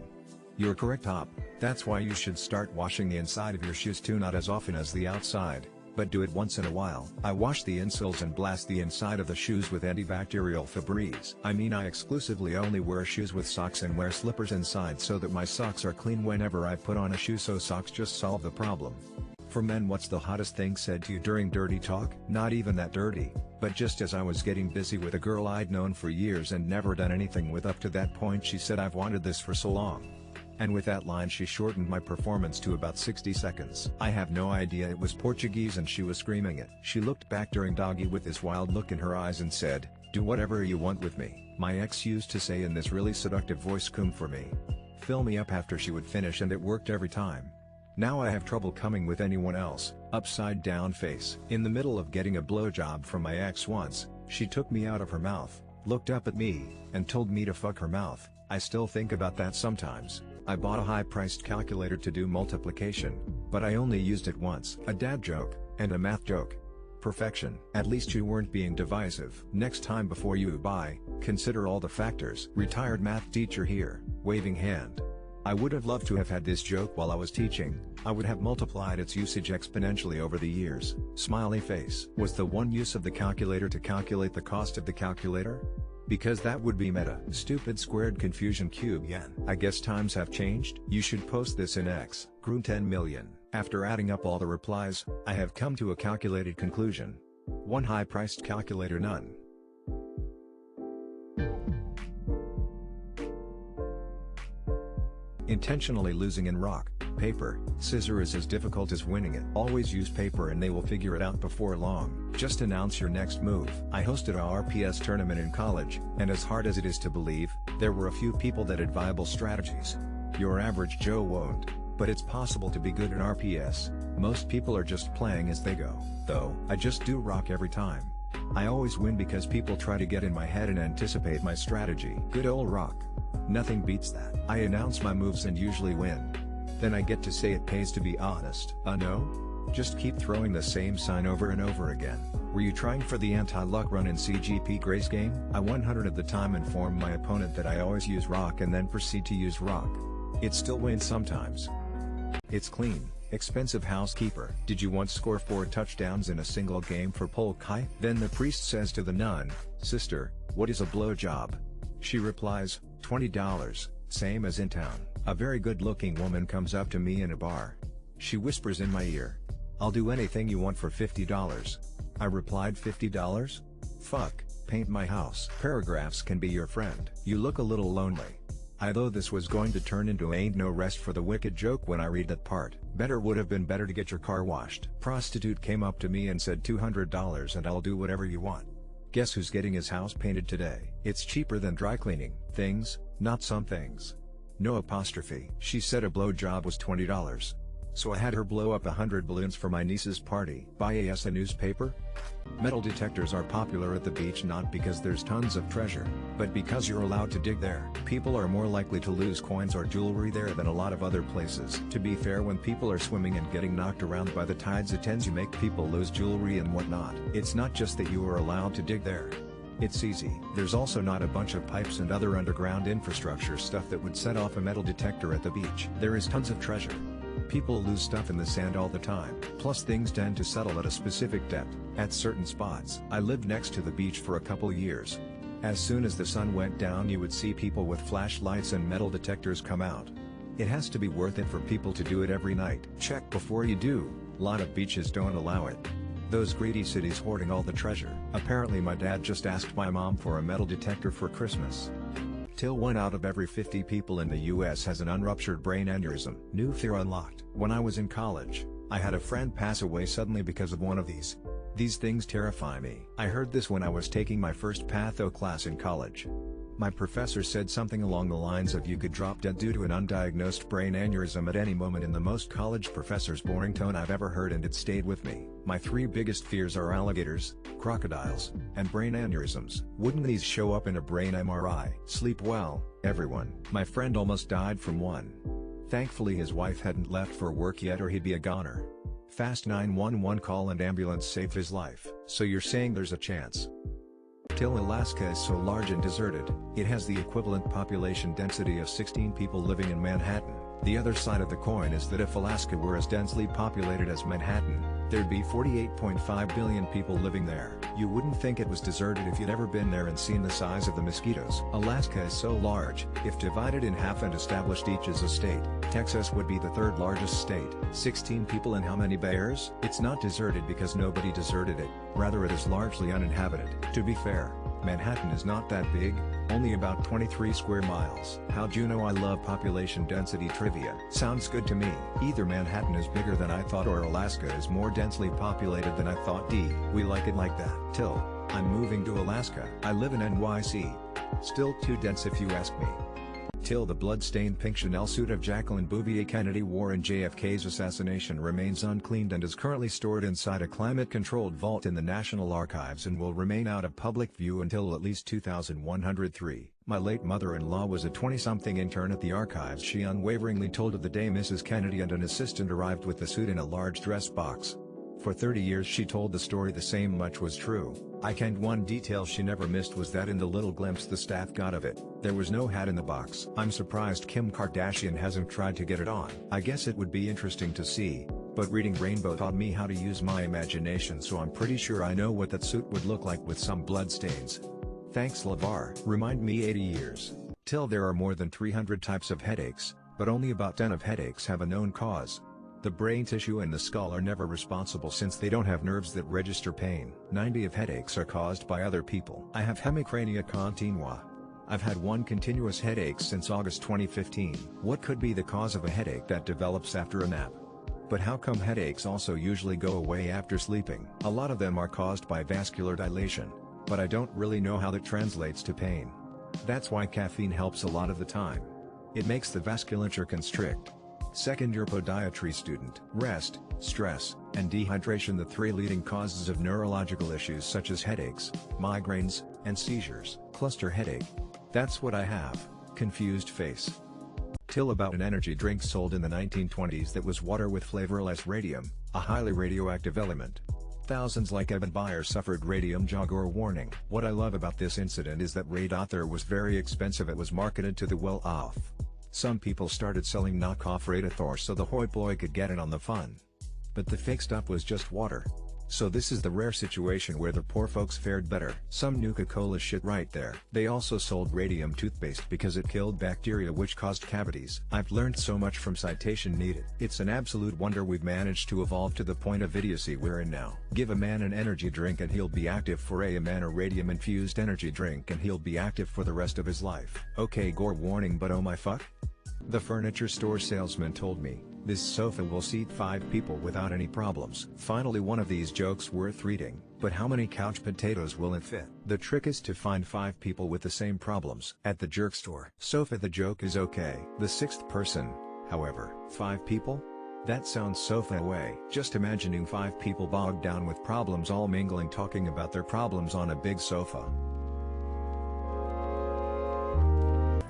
You're correct, Hop. That's why you should start washing the inside of your shoes too, not as often as the outside, but do it once in a while. I wash the insoles and blast the inside of the shoes with antibacterial Febreze. I exclusively only wear shoes with socks and wear slippers inside so that my socks are clean whenever I put on a shoe, so socks just solve the problem. For men, what's the hottest thing said to you during dirty talk? Not even that dirty, but just as I was getting busy with a girl I'd known for years and never done anything with up to that point, she said, "I've wanted this for so long." And with that line she shortened my performance to about 60 seconds. I have no idea it was Portuguese and she was screaming it. She looked back during doggy with this wild look in her eyes and said, "Do whatever you want with me." My ex used to say in this really seductive voice, "Come for me." Fill me up after she would finish, and it worked every time. Now I have trouble coming with anyone else. Upside down face. In the middle of getting a blowjob from my ex once, she took me out of her mouth, looked up at me, and told me to fuck her mouth. I still think about that sometimes. I bought a high-priced calculator to do multiplication, but I only used it once. A dad joke, and a math joke. Perfection. At least you weren't being divisive. Next time before you buy, consider all the factors. Retired math teacher here, waving hand. I would have loved to have had this joke while I was teaching. I would have multiplied its usage exponentially over the years. Smiley face. Was the one use of the calculator to calculate the cost of the calculator? Because that would be meta. Stupid squared confusion cube yen. I guess times have changed. You should post this in X. Grew 10 million. After adding up all the replies, I have come to a calculated conclusion. 1 high-priced calculator, none. Intentionally losing in rock, paper, scissors is as difficult as winning it. Always use paper and they will figure it out before long. Just announce your next move. I hosted a RPS tournament in college, and as hard as it is to believe, there were a few people that had viable strategies. Your average Joe won't, but it's possible to be good at RPS. Most people are just playing as they go. Though, I just do rock every time. I always win because people try to get in my head and anticipate my strategy. Good old rock. Nothing beats that. I announce my moves and usually win. Then I get to say it pays to be honest. No? Just keep throwing the same sign over and over again. Were you trying for the anti-luck run in CGP Gray's game? I 100 of the time inform my opponent that I always use rock and then proceed to use rock. It still wins sometimes. It's clean, expensive housekeeper. Did you once score 4 touchdowns in a single game for Polkai? Then the priest says to the nun, "Sister, what is a blowjob?" She replies, $20, same as in town. A very good-looking woman comes up to me in a bar. She whispers in my ear, "I'll do anything you want for $50. I replied, $50? Fuck, paint my house. Paragraphs can be your friend. You look a little lonely. I thought this was going to turn into ain't no rest for the wicked joke when I read that part. Better would have been better to get your car washed. Prostitute came up to me and said $200 and I'll do whatever you want. Guess who's getting his house painted today? It's cheaper than dry cleaning. Things, not some things. No apostrophe. She said a blowjob was $20. So I had her blow up 100 balloons for my niece's party. Buy a newspaper? Metal detectors are popular at the beach not because there's tons of treasure, but because you're allowed to dig there. People are more likely to lose coins or jewelry there than a lot of other places. To be fair, when people are swimming and getting knocked around by the tides, it tends to make people lose jewelry and whatnot. It's not just that you are allowed to dig there. It's easy. There's also not a bunch of pipes and other underground infrastructure stuff that would set off a metal detector at the beach. There is tons of treasure. People lose stuff in the sand all the time. Plus things tend to settle at a specific depth, at certain spots. I lived next to the beach for a couple years. As soon as the sun went down you would see people with flashlights and metal detectors come out. It has to be worth it for people to do it every night. Check before you do. Lot of beaches don't allow it. Those greedy cities hoarding all the treasure. Apparently my dad just asked my mom for a metal detector for Christmas. Till 1 out of every 50 people in the US has an unruptured brain aneurysm. New fear unlocked. When I was in college, I had a friend pass away suddenly because of one of these. These things terrify me. I heard this when I was taking my first patho class in college. My professor said something along the lines of you could drop dead due to an undiagnosed brain aneurysm at any moment in the most college professor's boring tone I've ever heard, and it stayed with me. My 3 biggest fears are alligators, crocodiles, and brain aneurysms. Wouldn't these show up in a brain MRI? Sleep well, everyone. My friend almost died from one. Thankfully his wife hadn't left for work yet or he'd be a goner. Fast 911 call and ambulance saved his life. So you're saying there's a chance? Till Alaska is so large and deserted, it has the equivalent population density of 16 people living in Manhattan. The other side of the coin is that if Alaska were as densely populated as Manhattan, there'd be 48.5 billion people living there. You wouldn't think it was deserted if you'd ever been there and seen the size of the mosquitoes. Alaska is so large, if divided in half and established each as a state, Texas would be the third largest state. 16 people and how many bears? It's not deserted because nobody deserted it, rather it is largely uninhabited. To be fair, Manhattan is not that big, only about 23 square miles. How'd you know I love population density trivia? Sounds good to me. Either Manhattan is bigger than I thought or Alaska is more densely populated than I thought. We like it like that. Till, I'm moving to Alaska. I live in NYC. Still too dense if you ask me. Till the blood-stained pink Chanel suit of Jacqueline Bouvier Kennedy wore in JFK's assassination remains uncleaned and is currently stored inside a climate-controlled vault in the National Archives and will remain out of public view until at least 2103. My late mother-in-law was a 20-something intern at the archives. She unwaveringly told of the day Mrs. Kennedy and an assistant arrived with the suit in a large dress box. For 30 years she told the story the same much was true. One detail she never missed was that in the little glimpse the staff got of it, there was no hat in the box. I'm surprised Kim Kardashian hasn't tried to get it on. I guess it would be interesting to see, but reading Rainbow taught me how to use my imagination, so I'm pretty sure I know what that suit would look like with some bloodstains. Thanks LeVar. Remind me 80 years. Till there are more than 300 types of headaches, but only about 10 of headaches have a known cause. The brain tissue and the skull are never responsible since they don't have nerves that register pain. 90 of headaches are caused by other people. I have hemicrania continua. I've had one continuous headache since August 2015. What could be the cause of a headache that develops after a nap? But how come headaches also usually go away after sleeping? A lot of them are caused by vascular dilation, but I don't really know how that translates to pain. That's why caffeine helps a lot of the time. It makes the vasculature constrict. Second-year podiatry student. Rest, stress, and dehydration, the three leading causes of neurological issues such as headaches, migraines, and seizures. Cluster headache. That's what I have. Confused face. Till about an energy drink sold in the 1920s that was water with flavorless radium, a highly radioactive element. Thousands like Evan Byers suffered radium Jaguar warning. What I love about this incident is that Radauthor was very expensive. It was marketed to the well-off. Some people started selling knockoff Radauthor so the hoi polloi could get in on the fun. But the fake stuff was just water. So this is the rare situation where the poor folks fared better. Some Nuka-Cola shit right there. They also sold radium toothpaste because it killed bacteria which caused cavities. I've learned so much from citation needed. It's an absolute wonder we've managed to evolve to the point of idiocy we're in now. Give a man an energy drink and he'll be active for a man, a radium infused energy drink and he'll be active for the rest of his life. Okay, gore warning, but oh my fuck. The furniture store salesman told me, this sofa will seat 5 people without any problems. Finally, one of these jokes worth reading, but how many couch potatoes will it fit? The trick is to find 5 people with the same problems. At the jerk store. Sofa, the joke is okay. The 6th person, however. 5 people? That sounds so far away. Just imagining 5 people bogged down with problems all mingling talking about their problems on a big sofa.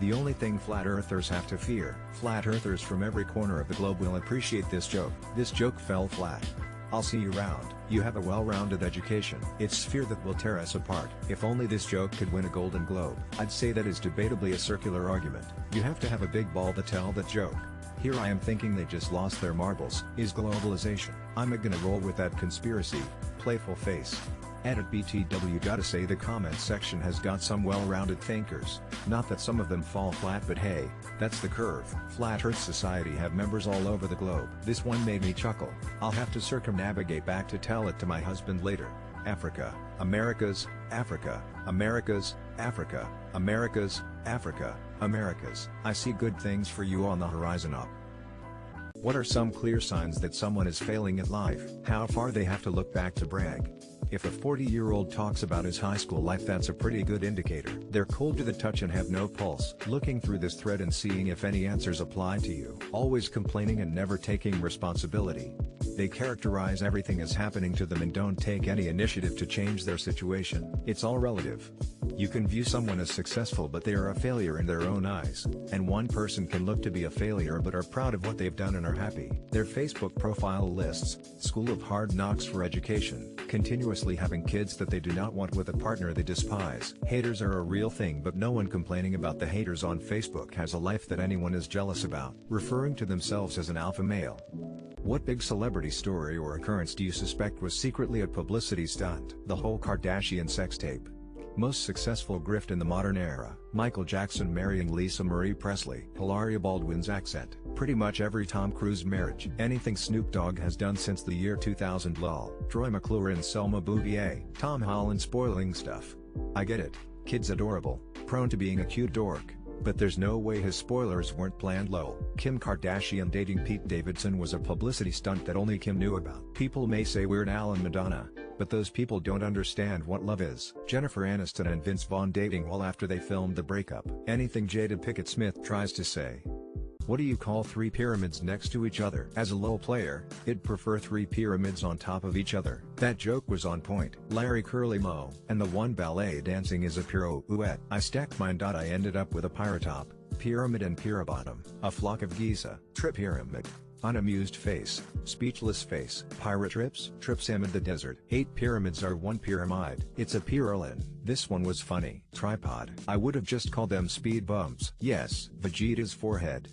The only thing flat earthers have to fear. Flat earthers from every corner of the globe will appreciate this joke. This joke fell flat. I'll see you round. You have a well-rounded education. It's fear that will tear us apart. If only this joke could win a Golden Globe. I'd say that is debatably a circular argument. You have to have a big ball to tell that joke. Here I am thinking they just lost their marbles. Is globalization? I'm gonna roll with that conspiracy. Playful face. Edit BTW. Gotta say the comments section has got some well-rounded thinkers. Not that some of them fall flat, but hey, that's the curve. Flat Earth Society have members all over the globe. This one made me chuckle. I'll have to circumnavigate back to tell it to my husband later. Africa, Americas, Africa, Americas, Africa, Americas, Africa, Americas. I see good things for you on the horizon up. What are some clear signs that someone is failing at life? How far they have to look back to brag? If a 40-year-old talks about his high school life, that's a pretty good indicator. They're cold to the touch and have no pulse. Looking through this thread and seeing if any answers apply to you. Always complaining and never taking responsibility. They characterize everything as happening to them and don't take any initiative to change their situation. It's all relative. You can view someone as successful but they are a failure in their own eyes, and one person can look to be a failure but are proud of what they've done and are happy. Their Facebook profile lists, School of Hard Knocks for education, continuously having kids that they do not want with a partner they despise. Haters are a real thing, but no one complaining about the haters on Facebook has a life that anyone is jealous about, referring to themselves as an alpha male. What big celebrity story or occurrence do you suspect was secretly a publicity stunt? The whole Kardashian sex tape. Most successful grift in the modern era. Michael Jackson marrying Lisa Marie Presley. Hilaria Baldwin's accent. Pretty much every Tom Cruise marriage. Anything Snoop Dogg has done since the year 2000 lol. Troy McClure and Selma Bouvier. Tom Holland spoiling stuff. I get it. Kid's adorable, prone to being a cute dork. But there's no way his spoilers weren't planned lol. Kim Kardashian dating Pete Davidson was a publicity stunt that only Kim knew about. People may say Weird Al and Madonna, but those people don't understand what love is. Jennifer Aniston and Vince Vaughn dating well after they filmed the breakup. Anything Jada Pinkett Smith tries to say. What do you call three pyramids next to each other? As a LoL player, I'd prefer three pyramids on top of each other. That joke was on point. Larry Curly Moe. And the one ballet dancing is a pirouette. I stacked mine. I ended up with a pyrotop, pyramid and pyrabottom. A flock of Giza. Trip pyramid. Unamused face, speechless face. Pirate trips amid the desert. 8 pyramids are one pyramid. It's a pyrolin. This one was funny. Tripod. I would have just called them speed bumps. Yes, Vegeta's forehead.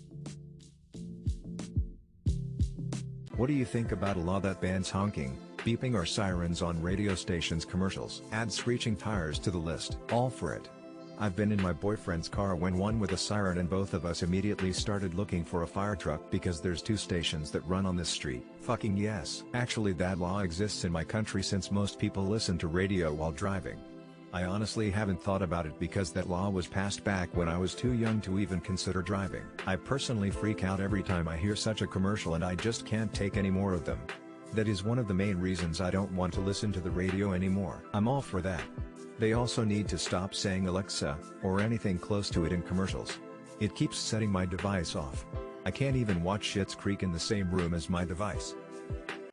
What do you think about a law that bans honking, beeping or sirens on radio stations' commercials? Add screeching tires to the list. All for it. I've been in my boyfriend's car when one with a siren and both of us immediately started looking for a fire truck because there's 2 stations that run on this street. Fucking yes. Actually that law exists in my country since most people listen to radio while driving. I honestly haven't thought about it because that law was passed back when I was too young to even consider driving. I personally freak out every time I hear such a commercial and I just can't take any more of them. That is one of the main reasons I don't want to listen to the radio anymore. I'm all for that. They also need to stop saying Alexa, or anything close to it in commercials. It keeps setting my device off. I can't even watch Schitt's Creek in the same room as my device.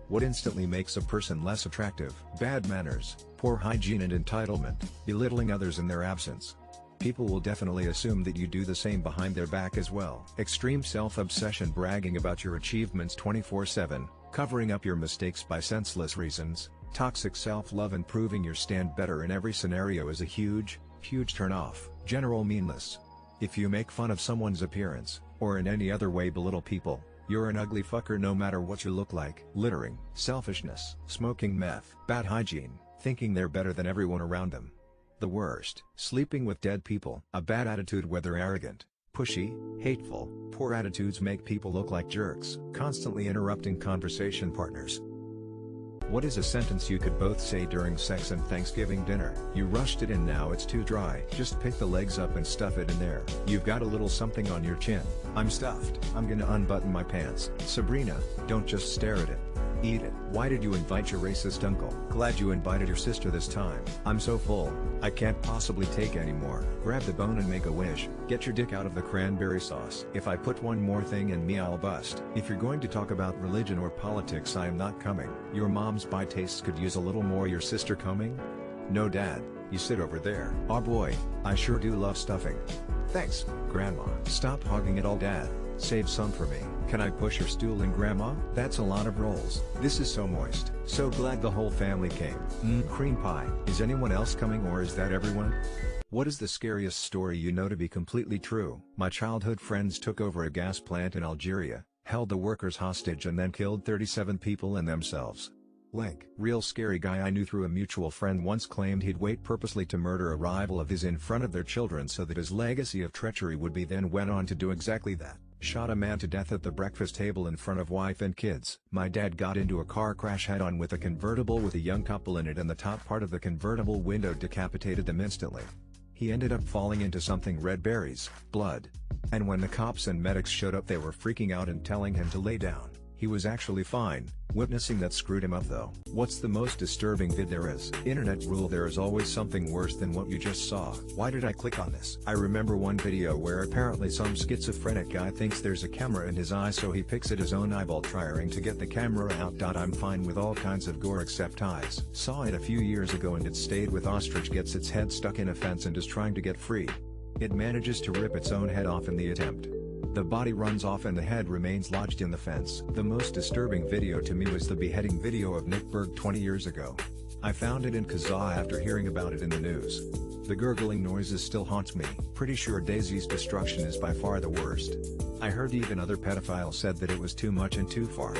What instantly makes a person less attractive? Bad manners, poor hygiene and entitlement, belittling others in their absence. People will definitely assume that you do the same behind their back as well. Extreme self-obsession, bragging about your achievements 24/7, covering up your mistakes by senseless reasons. Toxic self-love and proving your stand better in every scenario is a huge turn-off. General meanness. If you make fun of someone's appearance, or in any other way belittle people, you're an ugly fucker no matter what you look like. Littering. Selfishness. Smoking meth. Bad hygiene. Thinking they're better than everyone around them. The worst. Sleeping with dead people. A bad attitude, whether arrogant, pushy, hateful. Poor attitudes make people look like jerks. Constantly interrupting conversation partners. What is a sentence you could both say during sex and Thanksgiving dinner? You rushed it in, now it's too dry. Just pick the legs up and stuff it in there. You've got a little something on your chin. I'm stuffed. I'm gonna unbutton my pants. Sabrina, don't just stare at it. Eat it. Why did you invite your racist uncle? Glad you invited your sister this time. I'm so full. I can't possibly take any more. Grab the bone and make a wish. Get your dick out of the cranberry sauce. If I put one more thing in me, I'll bust. If you're going to talk about religion or politics, I am not coming. Your mom's pie tastes could use a little more. Your sister coming? No dad, you sit over there. Aw boy, I sure do love stuffing. Thanks, Grandma. Stop hogging it all, Dad. Save some for me. Can I push your stool in, Grandma? That's a lot of rolls. This is so moist. So glad the whole family came. Cream pie. Is anyone else coming, or is that everyone? What is the scariest story you know to be completely true? My childhood friends took over a gas plant in Algeria, held the workers hostage and then killed 37 people and themselves. Link. Real scary guy I knew through a mutual friend once claimed he'd wait purposely to murder a rival of his in front of their children so that his legacy of treachery would be, then went on to do exactly that. Shot a man to death at the breakfast table in front of wife and kids. My dad got into a car crash head-on with a convertible with a young couple in it, and the top part of the convertible window decapitated them instantly. He ended up falling into something red, berries, blood. And when the cops and medics showed up, they were freaking out and telling him to lay down. He was actually fine. Witnessing that screwed him up though. What's the most disturbing vid there is? Internet rule: there is always something worse than what you just saw. Why did I click on this? I remember one video where apparently some schizophrenic guy thinks there's a camera in his eye, so he picks at his own eyeball trying to get the camera out. I'm fine with all kinds of gore except eyes. Saw it a few years ago and it stayed with. Ostrich gets its head stuck in a fence and is trying to get free. It manages to rip its own head off in the attempt. The body runs off and the head remains lodged in the fence. The most disturbing video to me was the beheading video of Nick Berg 20 years ago. I found it in Kazaa after hearing about it in the news. The gurgling noises still haunts me. Pretty sure Daisy's destruction is by far the worst. I heard even other pedophiles said that it was too much and too far.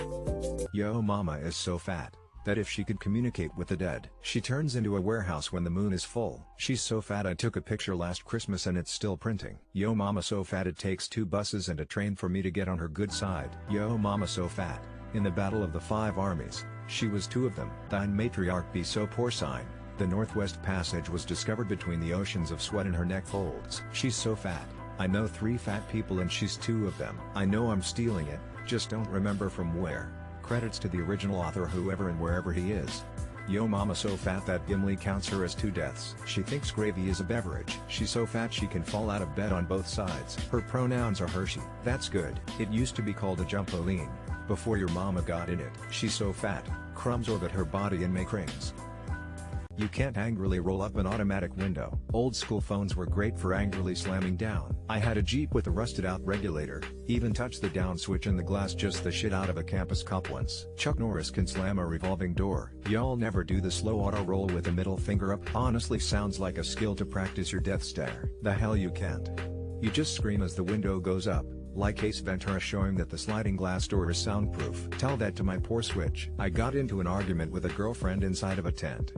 Yo mama is so fat that if she could communicate with the dead, she turns into a warehouse when the moon is full. She's so fat I took a picture last Christmas and it's still printing. Yo mama so fat it takes 2 buses and a train for me to get on her good side. Yo mama so fat. In the Battle of the 5 Armies, she was 2 of them. Thine matriarch be so porcine. The Northwest Passage was discovered between the oceans of sweat in her neck folds. She's so fat. I know 3 fat people and she's 2 of them. I know I'm stealing it, just don't remember from where. Credits to the original author, whoever and wherever he is. Yo mama so fat that Gimli counts her as 2 deaths. She thinks gravy is a beverage. She's so fat she can fall out of bed on both sides. Her pronouns are Hershey. That's good. It used to be called a jumpoline, before your mama got in it. She's so fat, crumbs orbit her body and make rings. You can't angrily roll up an automatic window. Old school phones were great for angrily slamming down. I had a Jeep with a rusted out regulator, even touched the down switch and the glass just the shit out of a campus cop once. Chuck Norris can slam a revolving door. Y'all never do the slow auto roll with the middle finger up? Honestly sounds like a skill to practice your death stare. The hell you can't. You just scream as the window goes up, like Ace Ventura showing that the sliding glass door is soundproof. Tell that to my poor Switch. I got into an argument with a girlfriend inside of a tent.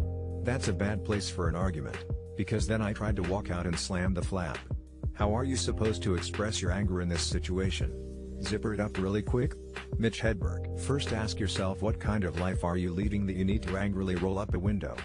That's a bad place for an argument, because then I tried to walk out and slam the flap. How are you supposed to express your anger in this situation? Zipper it up really quick? Mitch Hedberg. First ask yourself, what kind of life are you leading that you need to angrily roll up a window?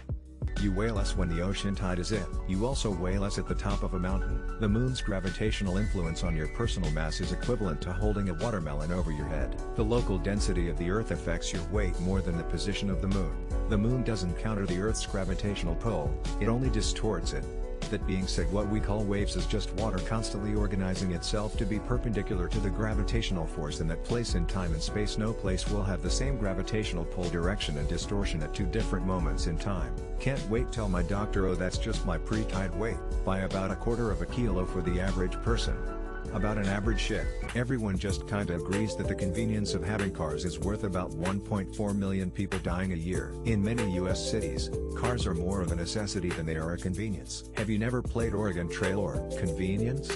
You weigh less when the ocean tide is in. You also weigh less at the top of a mountain. The moon's gravitational influence on your personal mass is equivalent to holding a watermelon over your head. The local density of the Earth affects your weight more than the position of the moon. The moon doesn't counter the Earth's gravitational pull, it only distorts it. That being said, what we call waves is just water constantly organizing itself to be perpendicular to the gravitational force in that place in time and space. No place will have the same gravitational pull direction and distortion at 2 different moments in time. Can't wait till my doctor. Oh, that's just my pre-tide weight, by about 1/4 kilo for the average person. About an average shit. Everyone just kinda agrees that the convenience of having cars is worth about 1.4 million people dying a year. In many US cities, cars are more of a necessity than they are a convenience. Have you never played Oregon Trail or convenience?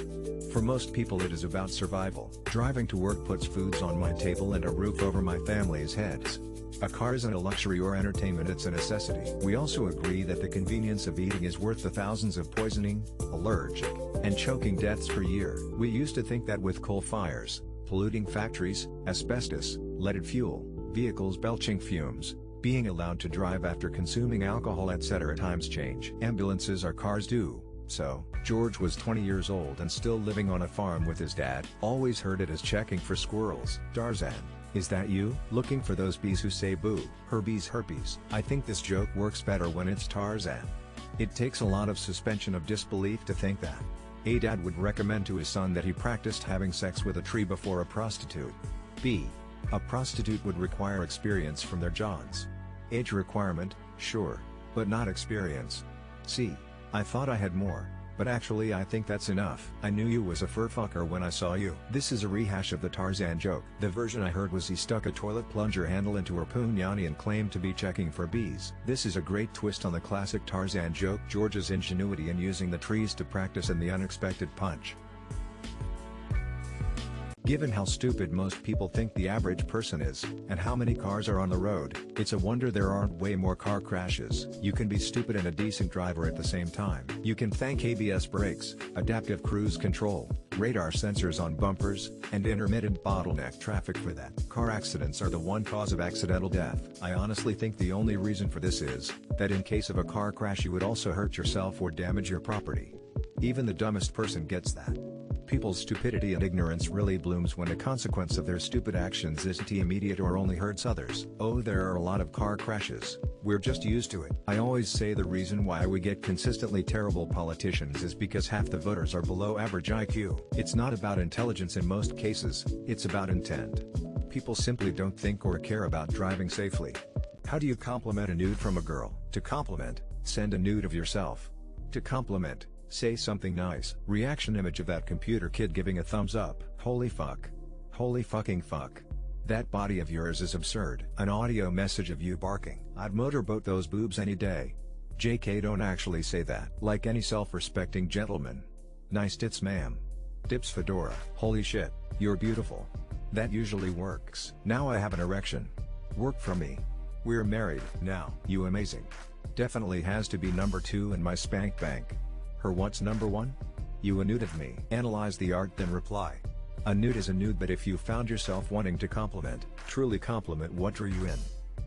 For most people it is about survival. Driving to work puts foods on my table and a roof over my family's heads. A car isn't a luxury or entertainment, it's a necessity. We also agree that the convenience of eating is worth the thousands of poisoning, allergic, and choking deaths per year. We used to think that with coal fires, polluting factories, asbestos, leaded fuel, vehicles belching fumes, being allowed to drive after consuming alcohol, etc. times change. Ambulances are cars too. So, George was 20 years old and still living on a farm with his dad. Always heard it as checking for squirrels. Tarzan. Is that you? Looking for those bees who say boo? Herbies herpes. I think this joke works better when it's Tarzan. It takes a lot of suspension of disbelief to think that a dad would recommend to his son that he practiced having sex with a tree before a prostitute. B. A prostitute would require experience from their johns. Age requirement, sure, but not experience. C. I thought I had more, but actually I think that's enough. I knew you was a fur fucker when I saw you. This is a rehash of the Tarzan joke. The version I heard was he stuck a toilet plunger handle into her punani and claimed to be checking for bees. This is a great twist on the classic Tarzan joke. George's ingenuity in using the trees to practice and the unexpected punch. Given how stupid most people think the average person is, and how many cars are on the road, it's a wonder there aren't way more car crashes. You can be stupid and a decent driver at the same time. You can thank ABS brakes, adaptive cruise control, radar sensors on bumpers, and intermittent bottleneck traffic for that. Car accidents are the one cause of accidental death. I honestly think the only reason for this is that in case of a car crash you would also hurt yourself or damage your property. Even the dumbest person gets that. People's stupidity and ignorance really blooms when a consequence of their stupid actions isn't immediate or only hurts others. Oh, there are a lot of car crashes. We're just used to it. I always say the reason why we get consistently terrible politicians is because half the voters are below average IQ. It's not about intelligence in most cases, it's about intent. People simply don't think or care about driving safely. How do you compliment a nude from a girl? To compliment, send a nude of yourself. To compliment, say something nice. Reaction image of that computer kid giving a thumbs up. Holy fuck. Holy fucking fuck. That body of yours is absurd. An audio message of you barking. I'd motorboat those boobs any day. JK, don't actually say that. Like any self-respecting gentleman. Nice tits, ma'am. Dips fedora. Holy shit, you're beautiful. That usually works. Now I have an erection. Work for me. We're married now. You amazing. Definitely has to be number 2 in my spank bank. Her what's number 1? You a nude of me. Analyze the art then reply. A nude is a nude, but if you found yourself wanting to compliment, truly compliment what drew you in.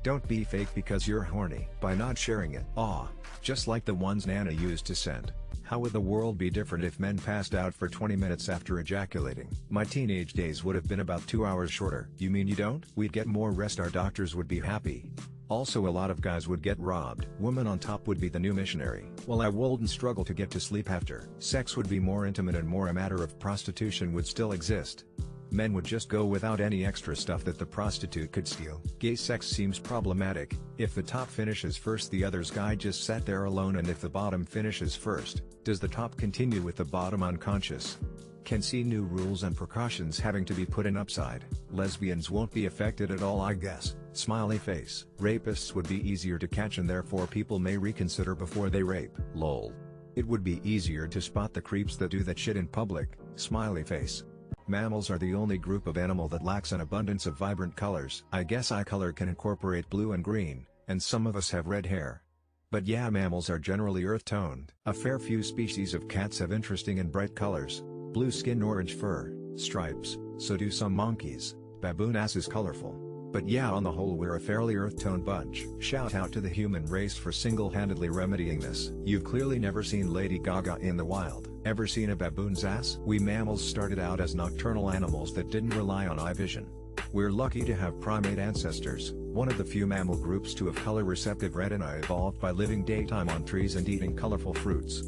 Don't be fake because you're horny by not sharing it. Aw, just like the ones Nana used to send. How would the world be different if men passed out for 20 minutes after ejaculating? My teenage days would have been about 2 hours shorter. You mean you don't? We'd get more rest, our doctors would be happy. Also, a lot of guys would get robbed. Woman on top would be the new missionary. While I wouldn't struggle to get to sleep after. Sex would be more intimate and more a matter of prostitution would still exist. Men would just go without any extra stuff that the prostitute could steal. Gay sex seems problematic. If the top finishes first, the other's guy just sat there alone, and if the bottom finishes first, does the top continue with the bottom unconscious? Can see new rules and precautions having to be put in upside. Lesbians won't be affected at all, I guess. Smiley face. Rapists would be easier to catch and therefore people may reconsider before they rape. Lol. It would be easier to spot the creeps that do that shit in public. Smiley face. Mammals are the only group of animal that lacks an abundance of vibrant colors. I guess eye color can incorporate blue and green, and some of us have red hair. But yeah, mammals are generally earth-toned. A fair few species of cats have interesting and bright colors. Blue skin, orange fur, stripes, so do some monkeys. Baboon ass is colorful. But yeah, on the whole we're a fairly earth-toned bunch. Shout out to the human race for single-handedly remedying this. You've clearly never seen Lady Gaga in the wild. Ever seen a baboon's ass? We mammals started out as nocturnal animals that didn't rely on eye vision. We're lucky to have primate ancestors. One of the few mammal groups to have color-receptive retina evolved by living daytime on trees and eating colorful fruits.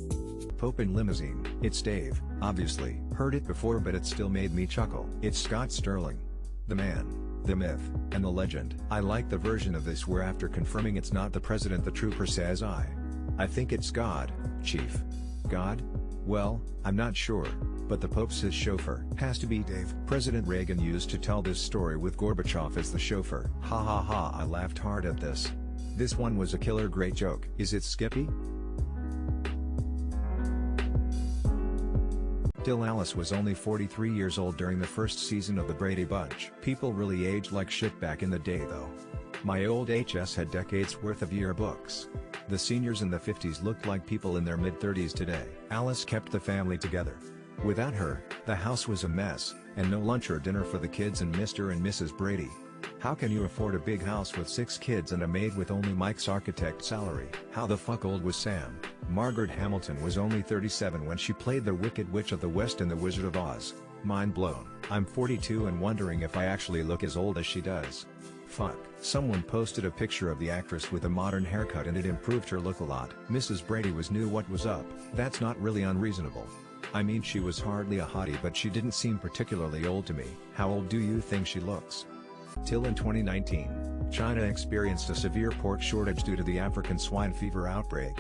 Pope in limousine. It's Dave, obviously. Heard it before but it still made me chuckle. It's Scott Sterling. The man, the myth, and the legend. I like the version of this where after confirming it's not the president the trooper says I think it's God, Chief. God? Well, I'm not sure, but the Pope's his chauffeur. Has to be Dave. President Reagan used to tell this story with Gorbachev as the chauffeur. Ha ha ha, I laughed hard at this. This one was a killer great joke. Is it Skippy? Till Alice was only 43 years old during the first season of The Brady Bunch. People really aged like shit back in the day though. My old HS had decades worth of yearbooks. The seniors in the 50s looked like people in their mid-30s today. Alice kept the family together. Without her, the house was a mess, and no lunch or dinner for the kids and Mr. and Mrs. Brady. How can you afford a big house with 6 kids and a maid with only Mike's architect salary? How the fuck old was Sam? Margaret Hamilton was only 37 when she played the Wicked Witch of the West in The Wizard of Oz. Mind blown. I'm 42 and wondering if I actually look as old as she does. Fuck. Someone posted a picture of the actress with a modern haircut and it improved her look a lot. Mrs. Brady knew what was up. That's not really unreasonable. I mean, she was hardly a hottie, but she didn't seem particularly old to me. How old do you think she looks? Till in 2019, China experienced a severe pork shortage due to the African swine fever outbreak.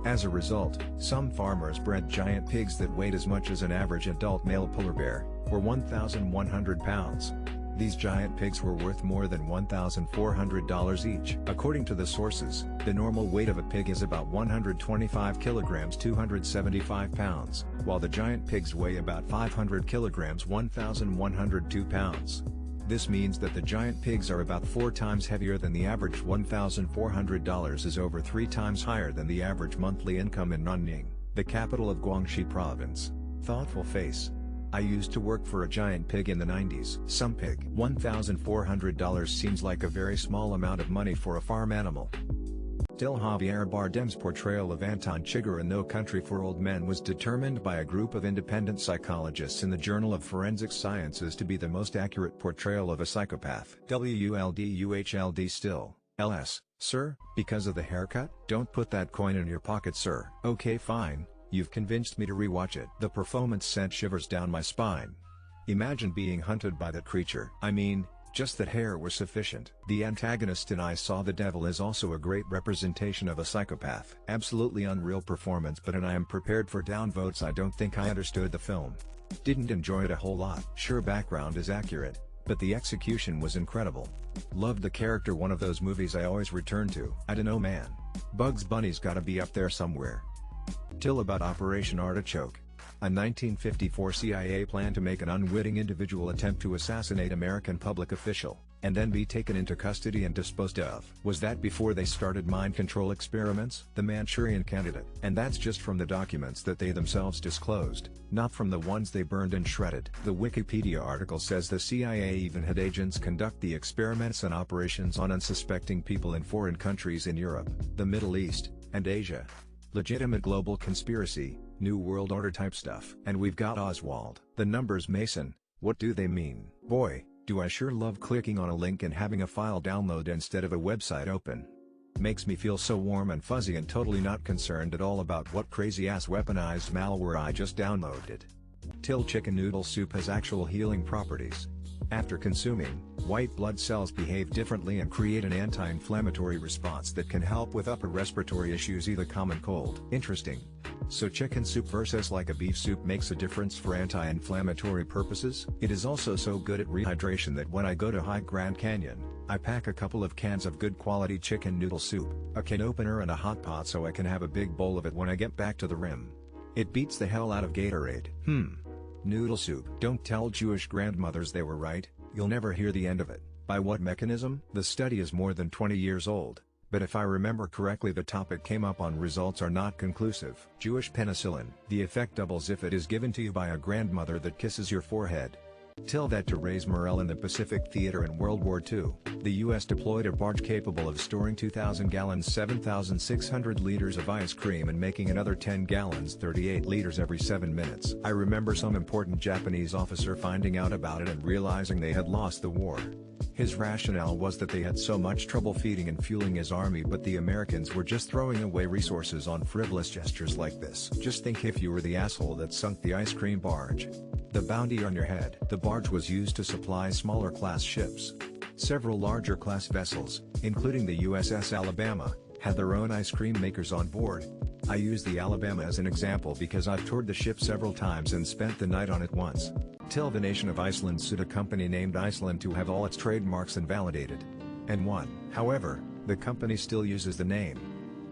As a result, some farmers bred giant pigs that weighed as much as an average adult male polar bear, or 1,100 pounds. These giant pigs were worth more than $1,400 each. According to the sources, the normal weight of a pig is about 125 kilograms, 275 pounds, while the giant pigs weigh about 500 kilograms, 1,102 pounds. This means that the giant pigs are about 4 times heavier than the average. $1,400 is over 3 times higher than the average monthly income in Nanning, the capital of Guangxi province. Thoughtful face. I used to work for a giant pig in the 90s. Some pig. $1,400 seems like a very small amount of money for a farm animal. Till Javier Bardem's portrayal of Anton Chigurh in No Country for Old Men was determined by a group of independent psychologists in the Journal of Forensic Sciences to be the most accurate portrayal of a psychopath. WULDUHLD still, LS, sir, because of the haircut? Don't put that coin in your pocket, sir. Okay, fine, you've convinced me to rewatch it. The performance sent shivers down my spine. Imagine being hunted by that creature. I mean, just that hair was sufficient. The antagonist in I Saw the Devil is also a great representation of a psychopath. Absolutely unreal performance, but and I am prepared for downvotes. I don't think I understood the film. Didn't enjoy it a whole lot. Sure, background is accurate, but the execution was incredible. Loved the character. One of those movies I always return to. I dunno, man. Bugs Bunny's gotta be up there somewhere. Till about Operation Artichoke. A 1954 CIA plan to make an unwitting individual attempt to assassinate American public official, and then be taken into custody and disposed of. Was that before they started mind control experiments? The Manchurian Candidate. And that's just from the documents that they themselves disclosed, not from the ones they burned and shredded. The Wikipedia article says the CIA even had agents conduct the experiments and operations on unsuspecting people in foreign countries in Europe, the Middle East, and Asia. Legitimate global conspiracy, New World Order type stuff. And we've got Oswald. The numbers Mason, what do they mean? Boy, do I sure love clicking on a link and having a file download instead of a website open. Makes me feel so warm and fuzzy and totally not concerned at all about what crazy ass weaponized malware I just downloaded. Till chicken noodle soup has actual healing properties. After consuming, white blood cells behave differently and create an anti-inflammatory response that can help with upper respiratory issues, either common cold. Interesting. So chicken soup versus like a beef soup makes a difference for anti-inflammatory purposes? It is also so good at rehydration that when I go to hike Grand Canyon, I pack a couple of cans of good quality chicken noodle soup, a can opener and a hot pot so I can have a big bowl of it when I get back to the rim. It beats the hell out of Gatorade. Noodle soup. Don't tell Jewish grandmothers they were right, you'll never hear the end of it. By what mechanism? The study is more than 20 years old, but if I remember correctly the topic came up on results are not conclusive. Jewish penicillin. The effect doubles if it is given to you by a grandmother that kisses your forehead. Till that to raise morale in the Pacific Theater in World War II, the U.S. deployed a barge capable of storing 2,000 gallons 7,600 liters of ice cream and making another 10 gallons 38 liters every 7 minutes. I remember some important Japanese officer finding out about it and realizing they had lost the war. His rationale was that they had so much trouble feeding and fueling his army, but the Americans were just throwing away resources on frivolous gestures like this. Just think if you were the asshole that sunk the ice cream barge. The bounty on your head. The barge was used to supply smaller class ships. Several larger class vessels, including the USS Alabama, had their own ice cream makers on board. I use the Alabama as an example because I've toured the ship several times and spent the night on it once. Till the nation of Iceland sued a company named Iceland to have all its trademarks invalidated. And won. However, the company still uses the name.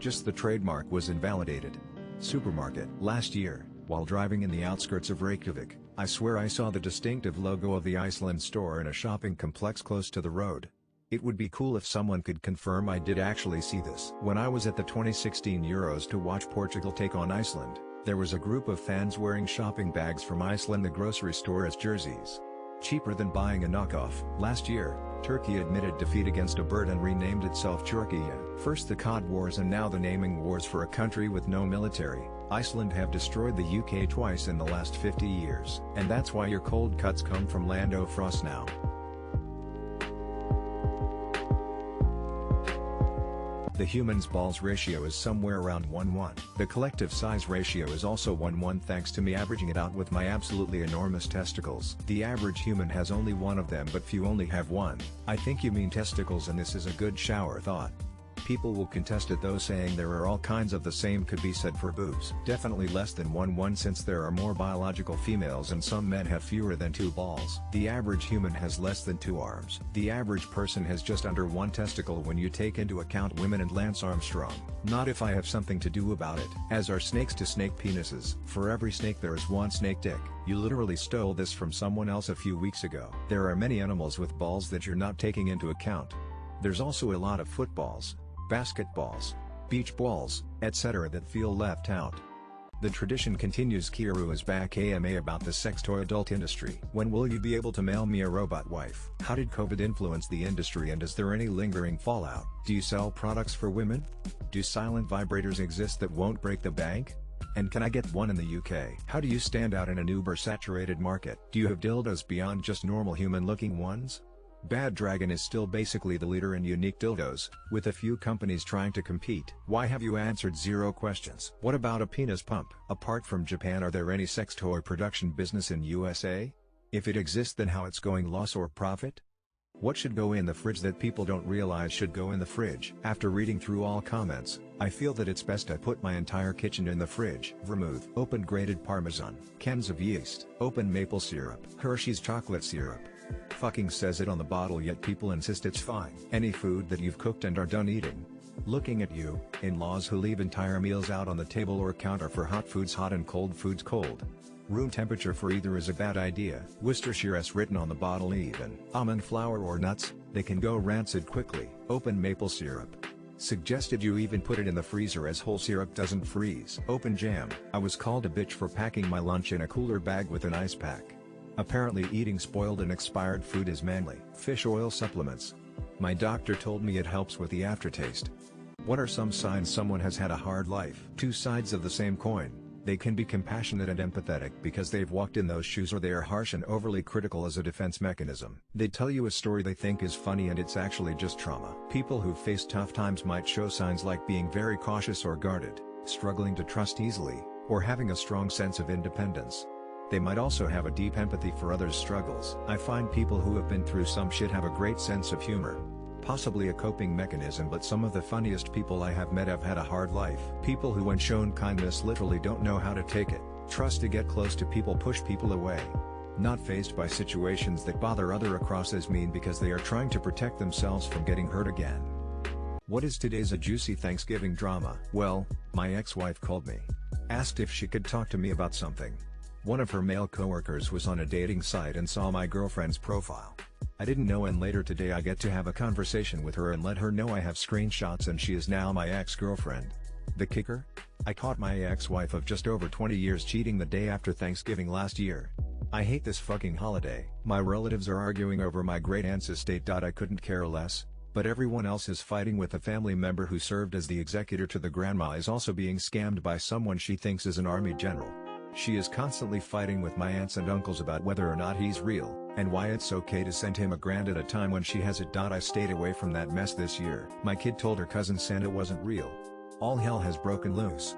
Just the trademark was invalidated. Supermarket. Last year, while driving in the outskirts of Reykjavik, I swear I saw the distinctive logo of the Iceland store in a shopping complex close to the road. It would be cool if someone could confirm I did actually see this. When I was at the 2016 Euros to watch Portugal take on Iceland, there was a group of fans wearing shopping bags from Iceland the grocery store as jerseys. Cheaper than buying a knockoff. Last year, Turkey admitted defeat against a bird and renamed itself Turkey. First the COD wars and now the naming wars for a country with no military. Iceland have destroyed the UK twice in the last 50 years. And that's why your cold cuts come from Lando Frost now. The human's balls ratio is somewhere around 1:1. The collective size ratio is also 1:1 thanks to me averaging it out with my absolutely enormous testicles. The average human has only one of them, but few only have one. I think you mean testicles, and this is a good shower thought. People will contest it though, saying there are all kinds of the same could be said for boobs. Definitely less than 1:1 since there are more biological females and some men have fewer than 2 balls. The average human has less than 2 arms. The average person has just under 1 testicle when you take into account women and Lance Armstrong. Not if I have something to do about it. As are snakes to snake penises. For every snake there is 1 snake dick. You literally stole this from someone else a few weeks ago. There are many animals with balls that you're not taking into account. There's also a lot of footballs, basketballs, beach balls, etc. that feel left out. The tradition continues. Kiru is back. AMA about the sex toy adult industry. When will you be able to mail me a robot wife? How did COVID influence the industry and is there any lingering fallout? Do you sell products for women? Do silent vibrators exist that won't break the bank? And can I get one in the UK? How do you stand out in an uber-saturated market? Do you have dildos beyond just normal human-looking ones? Bad Dragon is still basically the leader in unique dildos, with a few companies trying to compete. Why have you answered 0 questions? What about a penis pump? Apart from Japan, are there any sex toy production business in USA? If it exists, then how it's going, loss or profit? What should go in the fridge that people don't realize should go in the fridge? After reading through all comments, I feel that it's best I put my entire kitchen in the fridge. Vermouth, open grated Parmesan, cans of yeast, open maple syrup, Hershey's chocolate syrup. Fucking says it on the bottle, yet people insist it's fine. Any food that you've cooked and are done eating. Looking at you, in-laws who leave entire meals out on the table or counter for hot foods hot and cold foods cold. Room temperature for either is a bad idea. Worcestershire written on the bottle. Even almond flour or nuts, they can go rancid quickly. Open maple syrup. Suggested you even put it in the freezer as whole syrup doesn't freeze. Open jam. I was called a bitch for packing my lunch in a cooler bag with an ice pack. Apparently eating spoiled and expired food is manly. Fish oil supplements. My doctor told me it helps with the aftertaste. What are some signs someone has had a hard life? Two sides of the same coin. They can be compassionate and empathetic because they've walked in those shoes, or they are harsh and overly critical as a defense mechanism. They tell you a story they think is funny and it's actually just trauma. People who face tough times might show signs like being very cautious or guarded, struggling to trust easily, or having a strong sense of independence. They might also have a deep empathy for others' struggles. I find people who have been through some shit have a great sense of humor. Possibly a coping mechanism, but some of the funniest people I have met have had a hard life. People who when shown kindness literally don't know how to take it. Trust to get close to people, push people away. Not fazed by situations that bother other across as mean because they are trying to protect themselves from getting hurt again. What is today's a juicy Thanksgiving drama? Well, my ex-wife called me. Asked if she could talk to me about something. One of her male coworkers was on a dating site and saw my girlfriend's profile. I didn't know, and later today I get to have a conversation with her and let her know I have screenshots and she is now my ex-girlfriend. The kicker? I caught my ex-wife of just over 20 years cheating the day after Thanksgiving last year. I hate this fucking holiday. My relatives are arguing over my great-aunt's estate. I couldn't care less, but everyone else is fighting with a family member who served as the executor to the grandma is also being scammed by someone she thinks is an army general. She is constantly fighting with my aunts and uncles about whether or not he's real, and why it's okay to send him $1,000 at a time when she has it. I stayed away from that mess this year. My kid told her cousin Santa wasn't real. All hell has broken loose.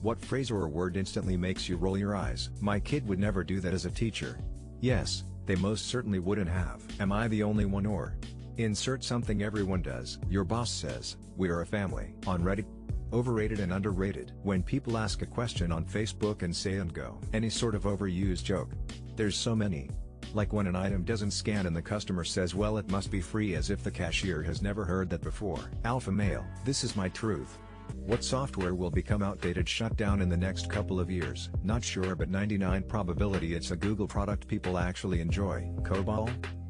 What phrase or word instantly makes you roll your eyes? My kid would never do that as a teacher. Yes, they most certainly wouldn't have. Am I the only one, or? Insert something everyone does. Your boss says, "We are a family." On Reddit. Overrated and underrated. When people ask a question on Facebook and say and go. Any sort of overused joke. There's so many. Like when an item doesn't scan and the customer says, "Well, it must be free," as if the cashier has never heard that before. Alpha male. This is my truth. What software will become outdated, shut down in the next couple of years? Not sure, but 99 probability it's a Google product people actually enjoy. COBOL?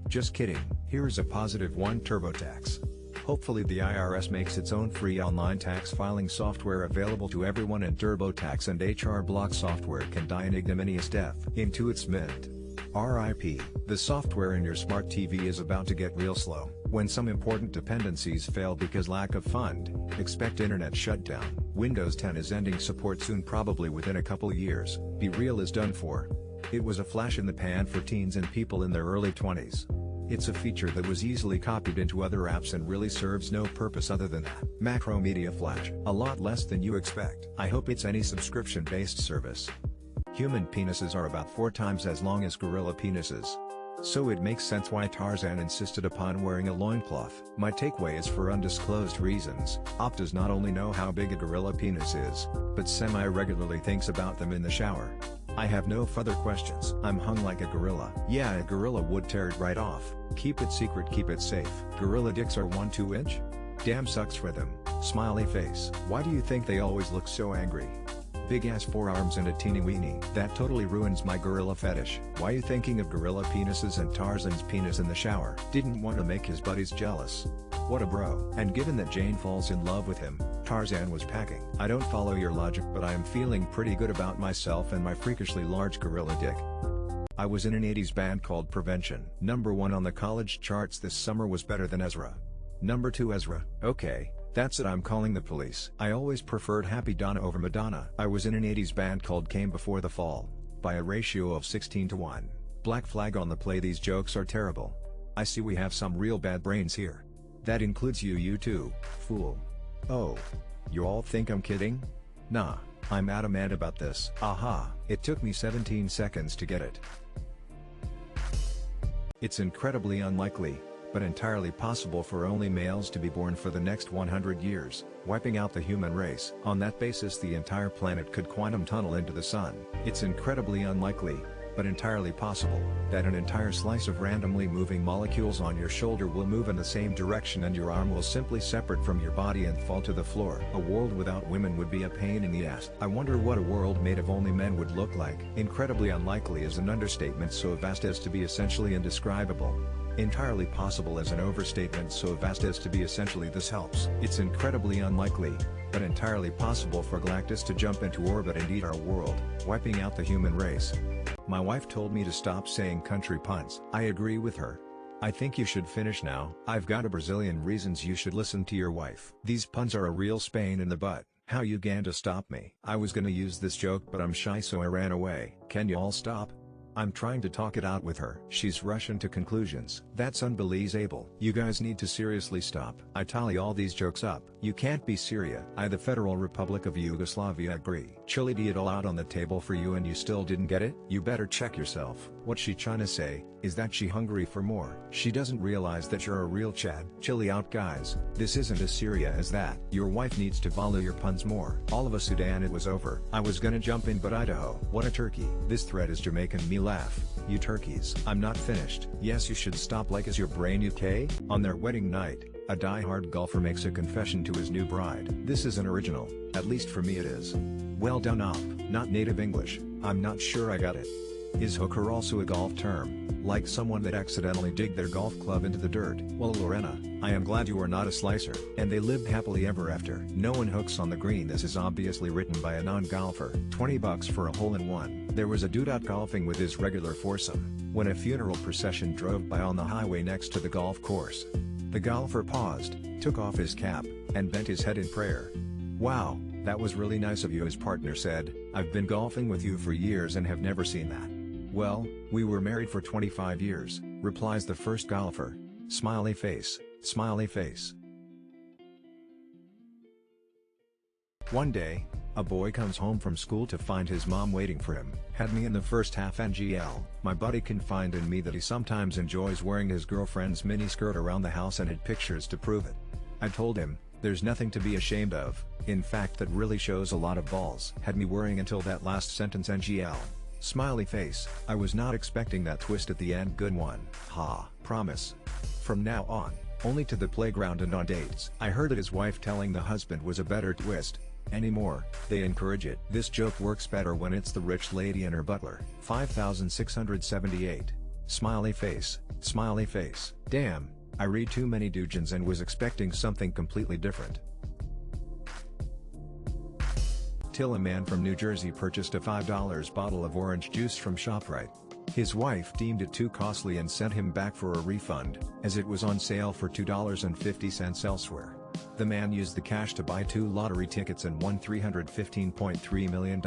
Just kidding. Here's a positive one: TurboTax. Hopefully the IRS makes its own free online tax filing software available to everyone, and TurboTax and HR Block software can die an ignominious death. Into its mint. RIP. The software in your smart TV is about to get real slow. When some important dependencies fail because lack of fund, expect internet shutdown. Windows 10 is ending support soon, probably within a couple years. Be Real is done for. It was a flash in the pan for teens and people in their early 20s. It's a feature that was easily copied into other apps and really serves no purpose other than that. Macromedia Flash. A lot less than you expect. I hope it's any subscription-based service. Human penises are about 4 times as long as gorilla penises. So it makes sense why Tarzan insisted upon wearing a loincloth. My takeaway is, for undisclosed reasons, Op does not only know how big a gorilla penis is, but semi-regularly thinks about them in the shower. I have no further questions. I'm hung like a gorilla. Yeah, a gorilla would tear it right off. Keep it secret, keep it safe. Gorilla dicks are 1-2 inch? Damn, sucks for them. Smiley face. Why do you think they always look so angry? Big ass forearms and a teeny weenie. That totally ruins my gorilla fetish. Why you thinking of gorilla penises and Tarzan's penis in the shower? Didn't want to make his buddies jealous. What a bro. And given that Jane falls in love with him, Tarzan was packing. I don't follow your logic, but I am feeling pretty good about myself and my freakishly large gorilla dick. I was in an 80s band called Prevention. Number 1 on the college charts this summer was Better Than Ezra. Number 2 Ezra. Okay, that's it, I'm calling the police. I always preferred Happy Donna over Madonna. I was in an 80s band called Came Before the Fall. By a ratio of 16-1. Black flag on the play. These jokes are terrible. I see we have some real bad brains here. That includes you too, fool. Oh. You all think I'm kidding? Nah, I'm adamant about this. Aha, it took me 17 seconds to get it. It's incredibly unlikely, but entirely possible for only males to be born for the next 100 years, wiping out the human race. On that basis, the entire planet could quantum tunnel into the sun. It's incredibly unlikely, but entirely possible, that an entire slice of randomly moving molecules on your shoulder will move in the same direction and your arm will simply separate from your body and fall to the floor. A world without women would be a pain in the ass. I wonder what a world made of only men would look like. Incredibly unlikely is an understatement so vast as to be essentially indescribable. Entirely possible is an overstatement so vast as to be essentially this helps. It's incredibly unlikely, but entirely possible for Galactus to jump into orbit and eat our world, wiping out the human race. My wife told me to stop saying country puns. I agree with her. I think you should finish now. I've got a Brazilian reasons you should listen to your wife. These puns are a real pain in the butt. How you gan to stop me? I was gonna use this joke but I'm shy so I ran away. Can you all stop? I'm trying to talk it out with her. She's rushing to conclusions. That's unbelievable. You guys need to seriously stop. I tally all these jokes up. You can't be Syria. I the Federal Republic of Yugoslavia agree. Chile D it all out on the table for you and you still didn't get it? You better check yourself. What she trying to say, is that she hungry for more? She doesn't realize that you're a real Chad. Chilly out guys, this isn't as Syria as that. Your wife needs to follow your puns more. All of a Sudan it was over. I was gonna jump in but Idaho. What a turkey. This thread is Jamaican me laugh. You turkeys. I'm not finished. Yes you should stop like is your brain UK? On their wedding night, a die-hard golfer makes a confession to his new bride. This is an original, at least for me it is. Well done op, not native English, I'm not sure I got it. Is hooker also a golf term, like someone that accidentally digged their golf club into the dirt? Well Lorena, I am glad you are not a slicer. And they lived happily ever after. No one hooks on the green. This is obviously written by a non-golfer. $20 for a hole-in-one. There was a dude out golfing with his regular foursome, when a funeral procession drove by on the highway next to the golf course. The golfer paused, took off his cap, and bent his head in prayer. Wow, that was really nice of you, his partner said. I've been golfing with you for years and have never seen that. Well, we were married for 25 years, replies the first golfer. Smiley face, smiley face. One day, a boy comes home from school to find his mom waiting for him. Had me in the first half NGL. My buddy confided in me that he sometimes enjoys wearing his girlfriend's miniskirt around the house and had pictures to prove it. I told him, there's nothing to be ashamed of, in fact that really shows a lot of balls. Had me worrying until that last sentence NGL. Smiley face, I was not expecting that twist at the end. Good one. Ha, promise. From now on, only to the playground and on dates. I heard that his wife telling the husband was a better twist. Anymore, they encourage it. This joke works better when it's the rich lady and her butler. 5678. Smiley face, smiley face. Damn, I read too many doujins and was expecting something completely different. Till a man from New Jersey purchased a $5 bottle of orange juice from ShopRite. His wife deemed it too costly and sent him back for a refund, as it was on sale for $2.50 elsewhere. The man used the cash to buy 2 lottery tickets and won $315.3 million.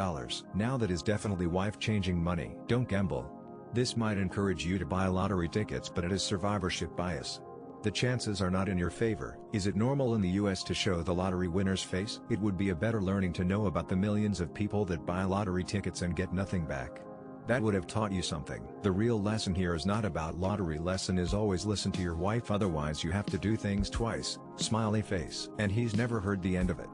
Now that is definitely wife-changing money. Don't gamble. This might encourage you to buy lottery tickets, but it is survivorship bias. The chances are not in your favor. Is it normal in the US to show the lottery winner's face? It would be a better learning to know about the millions of people that buy lottery tickets and get nothing back. That would have taught you something. The real lesson here is not about lottery. Lesson is always listen to your wife, otherwise you have to do things twice. Smiley face. And he's never heard the end of it.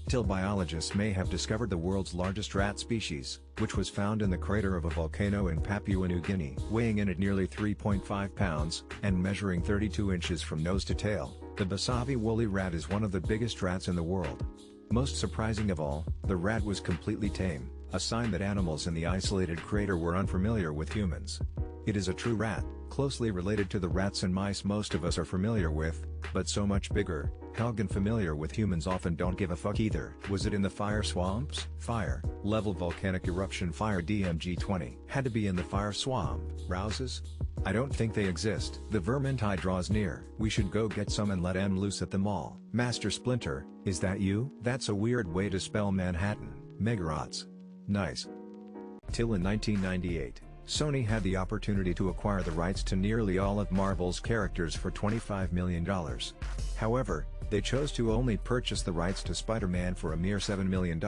Till biologists may have discovered the world's largest rat species, which was found in the crater of a volcano in Papua New Guinea, weighing in at nearly 3.5 pounds, and measuring 32 inches from nose to tail. The Basavi woolly rat is one of the biggest rats in the world. Most surprising of all, the rat was completely tame, a sign that animals in the isolated crater were unfamiliar with humans. It is a true rat, closely related to the rats and mice most of us are familiar with, but so much bigger, Helgen familiar with humans often don't give a fuck either. Was it in the fire swamps? Fire, level volcanic eruption fire DMG-20. Had to be in the fire swamp. Rouses? I don't think they exist. The Vermintide draws near. We should go get some and let M loose at the mall. Master Splinter, is that you? That's a weird way to spell Manhattan. Megarots. Nice. Till in 1998. Sony had the opportunity to acquire the rights to nearly all of Marvel's characters for $25 million. However, they chose to only purchase the rights to Spider-Man for a mere $7 million,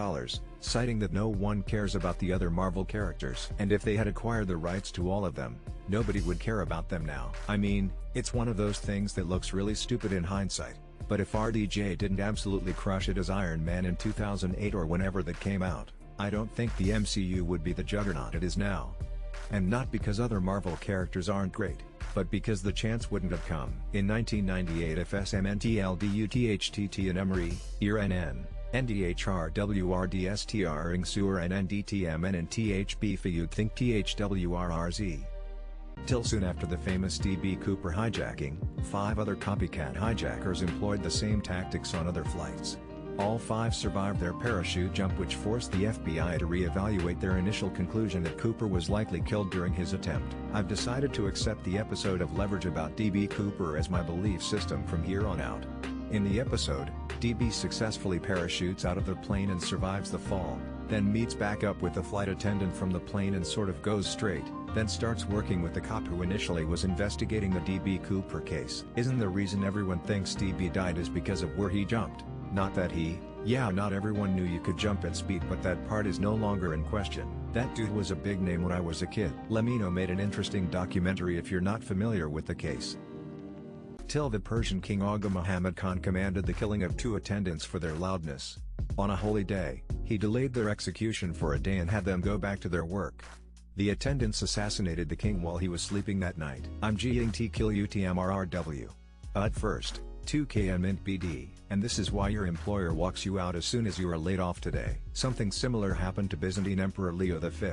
citing that no one cares about the other Marvel characters. And if they had acquired the rights to all of them, nobody would care about them now. I mean, it's one of those things that looks really stupid in hindsight, but if RDJ didn't absolutely crush it as Iron Man in 2008 or whenever that came out, I don't think the MCU would be the juggernaut it is now. And not because other Marvel characters aren't great, but because the chance wouldn't have come. In 1998 FSMNTLDUTHTT and Emery, ERNN, NDHRWRDSTR INGSUR and NDTMN and THB you'd think THWRRZ. Till soon after the famous DB Cooper hijacking, 5 other copycat hijackers employed the same tactics on other flights. All 5 survived their parachute jump, which forced the FBI to re-evaluate their initial conclusion that Cooper was likely killed during his attempt. I've decided to accept the episode of Leverage about DB Cooper as my belief system from here on out. In the episode, DB successfully parachutes out of the plane and survives the fall, then meets back up with the flight attendant from the plane and sort of goes straight, then starts working with the cop who initially was investigating the DB Cooper case. Isn't the reason everyone thinks DB died is because of where he jumped? Not that not everyone knew you could jump at speed, but that part is no longer in question. That dude was a big name when I was a kid. Lemino made an interesting documentary if you're not familiar with the case. Till the Persian king Aga Muhammad Khan commanded the killing of 2 attendants for their loudness. On a holy day, he delayed their execution for a day and had them go back to their work. The attendants assassinated the king while he was sleeping that night. I'm GNT-KILL-UTMRRW. At first, 2KM Mint BD, and this is why your employer walks you out as soon as you are laid off today. Something similar happened to Byzantine Emperor Leo V.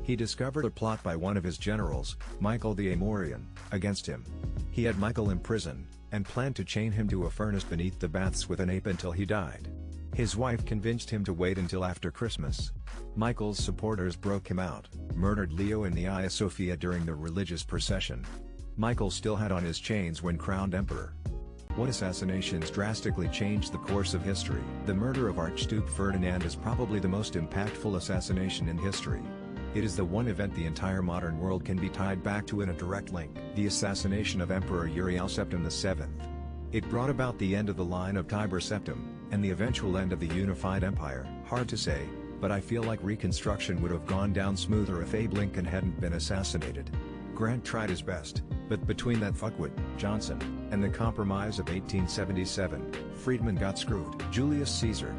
He discovered a plot by one of his generals, Michael the Amorian, against him. He had Michael imprisoned, and planned to chain him to a furnace beneath the baths with an ape until he died. His wife convinced him to wait until after Christmas. Michael's supporters broke him out, murdered Leo in the Hagia Sophia during the religious procession. Michael still had on his chains when crowned emperor. What assassinations drastically changed the course of history? The murder of Archduke Ferdinand is probably the most impactful assassination in history. It is the one event the entire modern world can be tied back to in a direct link. The assassination of Emperor Uriel Septim VII. It brought about the end of the line of Tiber Septim, and the eventual end of the unified empire. Hard to say, but I feel like Reconstruction would have gone down smoother if Abe Lincoln hadn't been assassinated. Grant tried his best, but between that fuckwit, Johnson, and the Compromise of 1877, Friedman got screwed. Julius Caesar,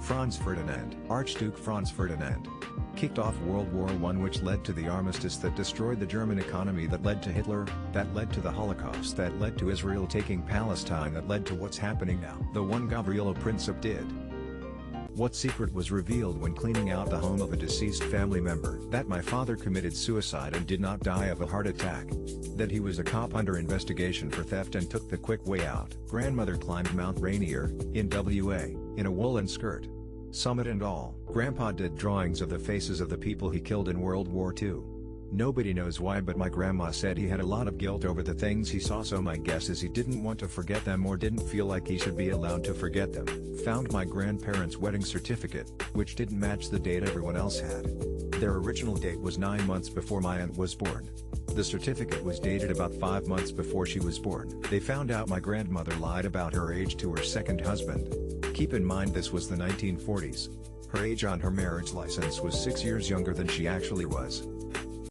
Franz Ferdinand, Archduke Franz Ferdinand, kicked off World War I, which led to the armistice that destroyed the German economy, that led to Hitler, that led to the Holocaust, that led to Israel taking Palestine, that led to what's happening now. The one Gavrilo Princip did. What secret was revealed when cleaning out the home of a deceased family member? That my father committed suicide and did not die of a heart attack. That he was a cop under investigation for theft and took the quick way out. Grandmother climbed Mount Rainier, in WA, in a woolen skirt. Summit and all. Grandpa did drawings of the faces of the people he killed in World War II. Nobody knows why, but my grandma said he had a lot of guilt over the things he saw, so my guess is he didn't want to forget them or didn't feel like he should be allowed to forget them. Found my grandparents' wedding certificate, which didn't match the date everyone else had. Their original date was 9 months before my aunt was born. The certificate was dated about 5 months before she was born. They found out my grandmother lied about her age to her second husband. Keep in mind this was the 1940s. Her age on her marriage license was 6 years younger than she actually was.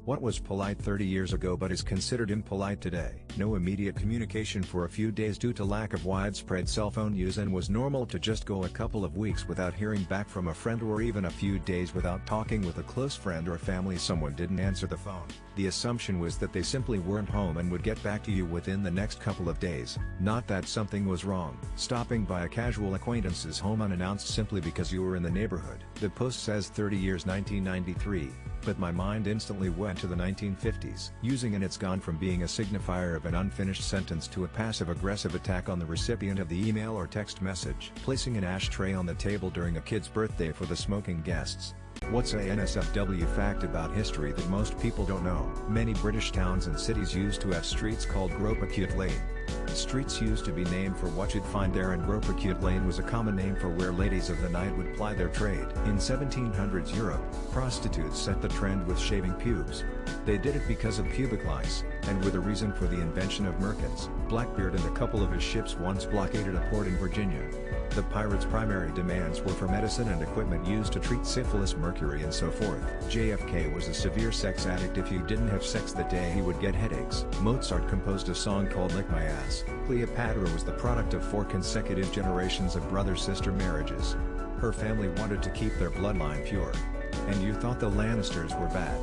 What was polite 30 years ago but is considered impolite today? No immediate communication for a few days due to lack of widespread cell phone use, and was normal to just go a couple of weeks without hearing back from a friend, or even a few days without talking with a close friend or family. Someone didn't answer the phone. The assumption was that they simply weren't home and would get back to you within the next couple of days. Not that something was wrong. Stopping by a casual acquaintance's home unannounced simply because you were in the neighborhood. The Post says 30 years 1993. But my mind instantly went to the 1950s. Using and it's gone from being a signifier of an unfinished sentence to a passive-aggressive attack on the recipient of the email or text message. Placing an ashtray on the table during a kid's birthday for the smoking guests. What's a NSFW fact about history that most people don't know? Many British towns and cities used to have streets called Gropacute Lane. Streets used to be named for what you'd find there, and Gropacute Lane was a common name for where ladies of the night would ply their trade. In 1700s Europe, prostitutes set the trend with shaving pubes. They did it because of pubic lice, and were the reason for the invention of merkins. Blackbeard and a couple of his ships once blockaded a port in Virginia. The pirates' primary demands were for medicine and equipment used to treat syphilis, mercury and so forth. JFK was a severe sex addict. If you didn't have sex that day he would get headaches. Mozart composed a song called Lick My Ass. Cleopatra was the product of 4 consecutive generations of brother-sister marriages. Her family wanted to keep their bloodline pure. And you thought the Lannisters were bad.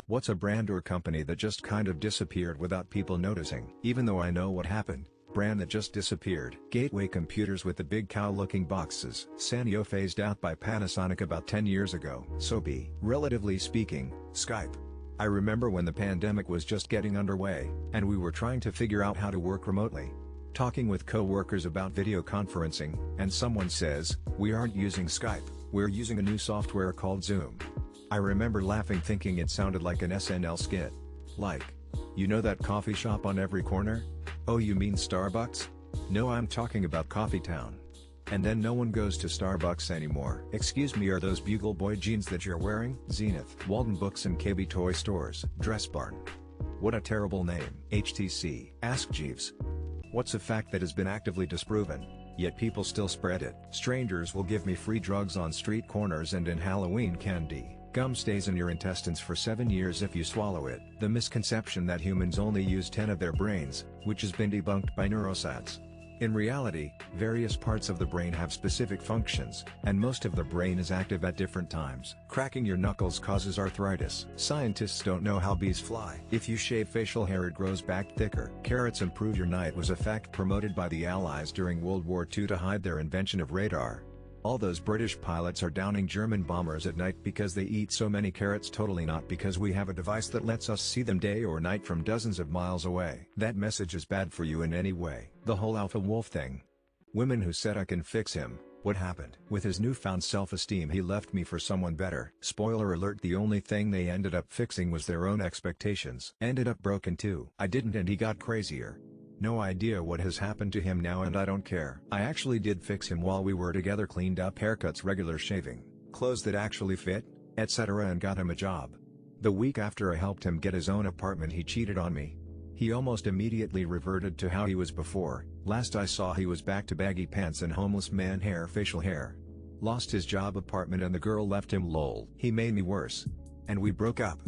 What's a brand or company that just kind of disappeared without people noticing? Even though I know what happened. Brand that just disappeared. Gateway computers with the big cow-looking boxes. Sanyo phased out by Panasonic about 10 years ago. Sobe. Relatively speaking, Skype. I remember when the pandemic was just getting underway, and we were trying to figure out how to work remotely. Talking with co-workers about video conferencing, and someone says, "We aren't using Skype, we're using a new software called Zoom." I remember laughing, thinking it sounded like an SNL skit. Like, you know that coffee shop on every corner? Oh, you mean Starbucks? No, I'm talking about Coffee Town. And then no one goes to Starbucks anymore. Excuse me, are those Bugle Boy jeans that you're wearing? Zenith, Walden Books and KB Toy Stores. Dress Barn. What a terrible name. HTC. Ask Jeeves. What's a fact that has been actively disproven, yet people still spread it? Strangers will give me free drugs on street corners and in Halloween candy. Gum stays in your intestines for 7 years if you swallow it. The misconception that humans only use 10 of their brains, which has been debunked by neuroscience. In reality, various parts of the brain have specific functions, and most of the brain is active at different times. Cracking your knuckles causes arthritis. Scientists don't know how bees fly. If you shave facial hair it grows back thicker. Carrots improve your night was a fact promoted by the Allies during World War II to hide their invention of radar. All those British pilots are downing German bombers at night because they eat so many carrots. Totally not, because we have a device that lets us see them day or night from dozens of miles away. That message is bad for you in any way. The whole alpha wolf thing. Women who said I can fix him. What happened? With his newfound self-esteem he left me for someone better. Spoiler alert, the only thing they ended up fixing was their own expectations. Ended up broken too. I didn't, and he got crazier. No idea what has happened to him now, and I don't care. I actually did fix him while we were together, cleaned up haircuts, regular shaving, clothes that actually fit, etc., and got him a job. The week after I helped him get his own apartment he cheated on me. He almost immediately reverted to how he was before. Last I saw he was back to baggy pants and homeless man hair, facial hair. Lost his job, apartment, and the girl left him. Lol. He made me worse. And we broke up.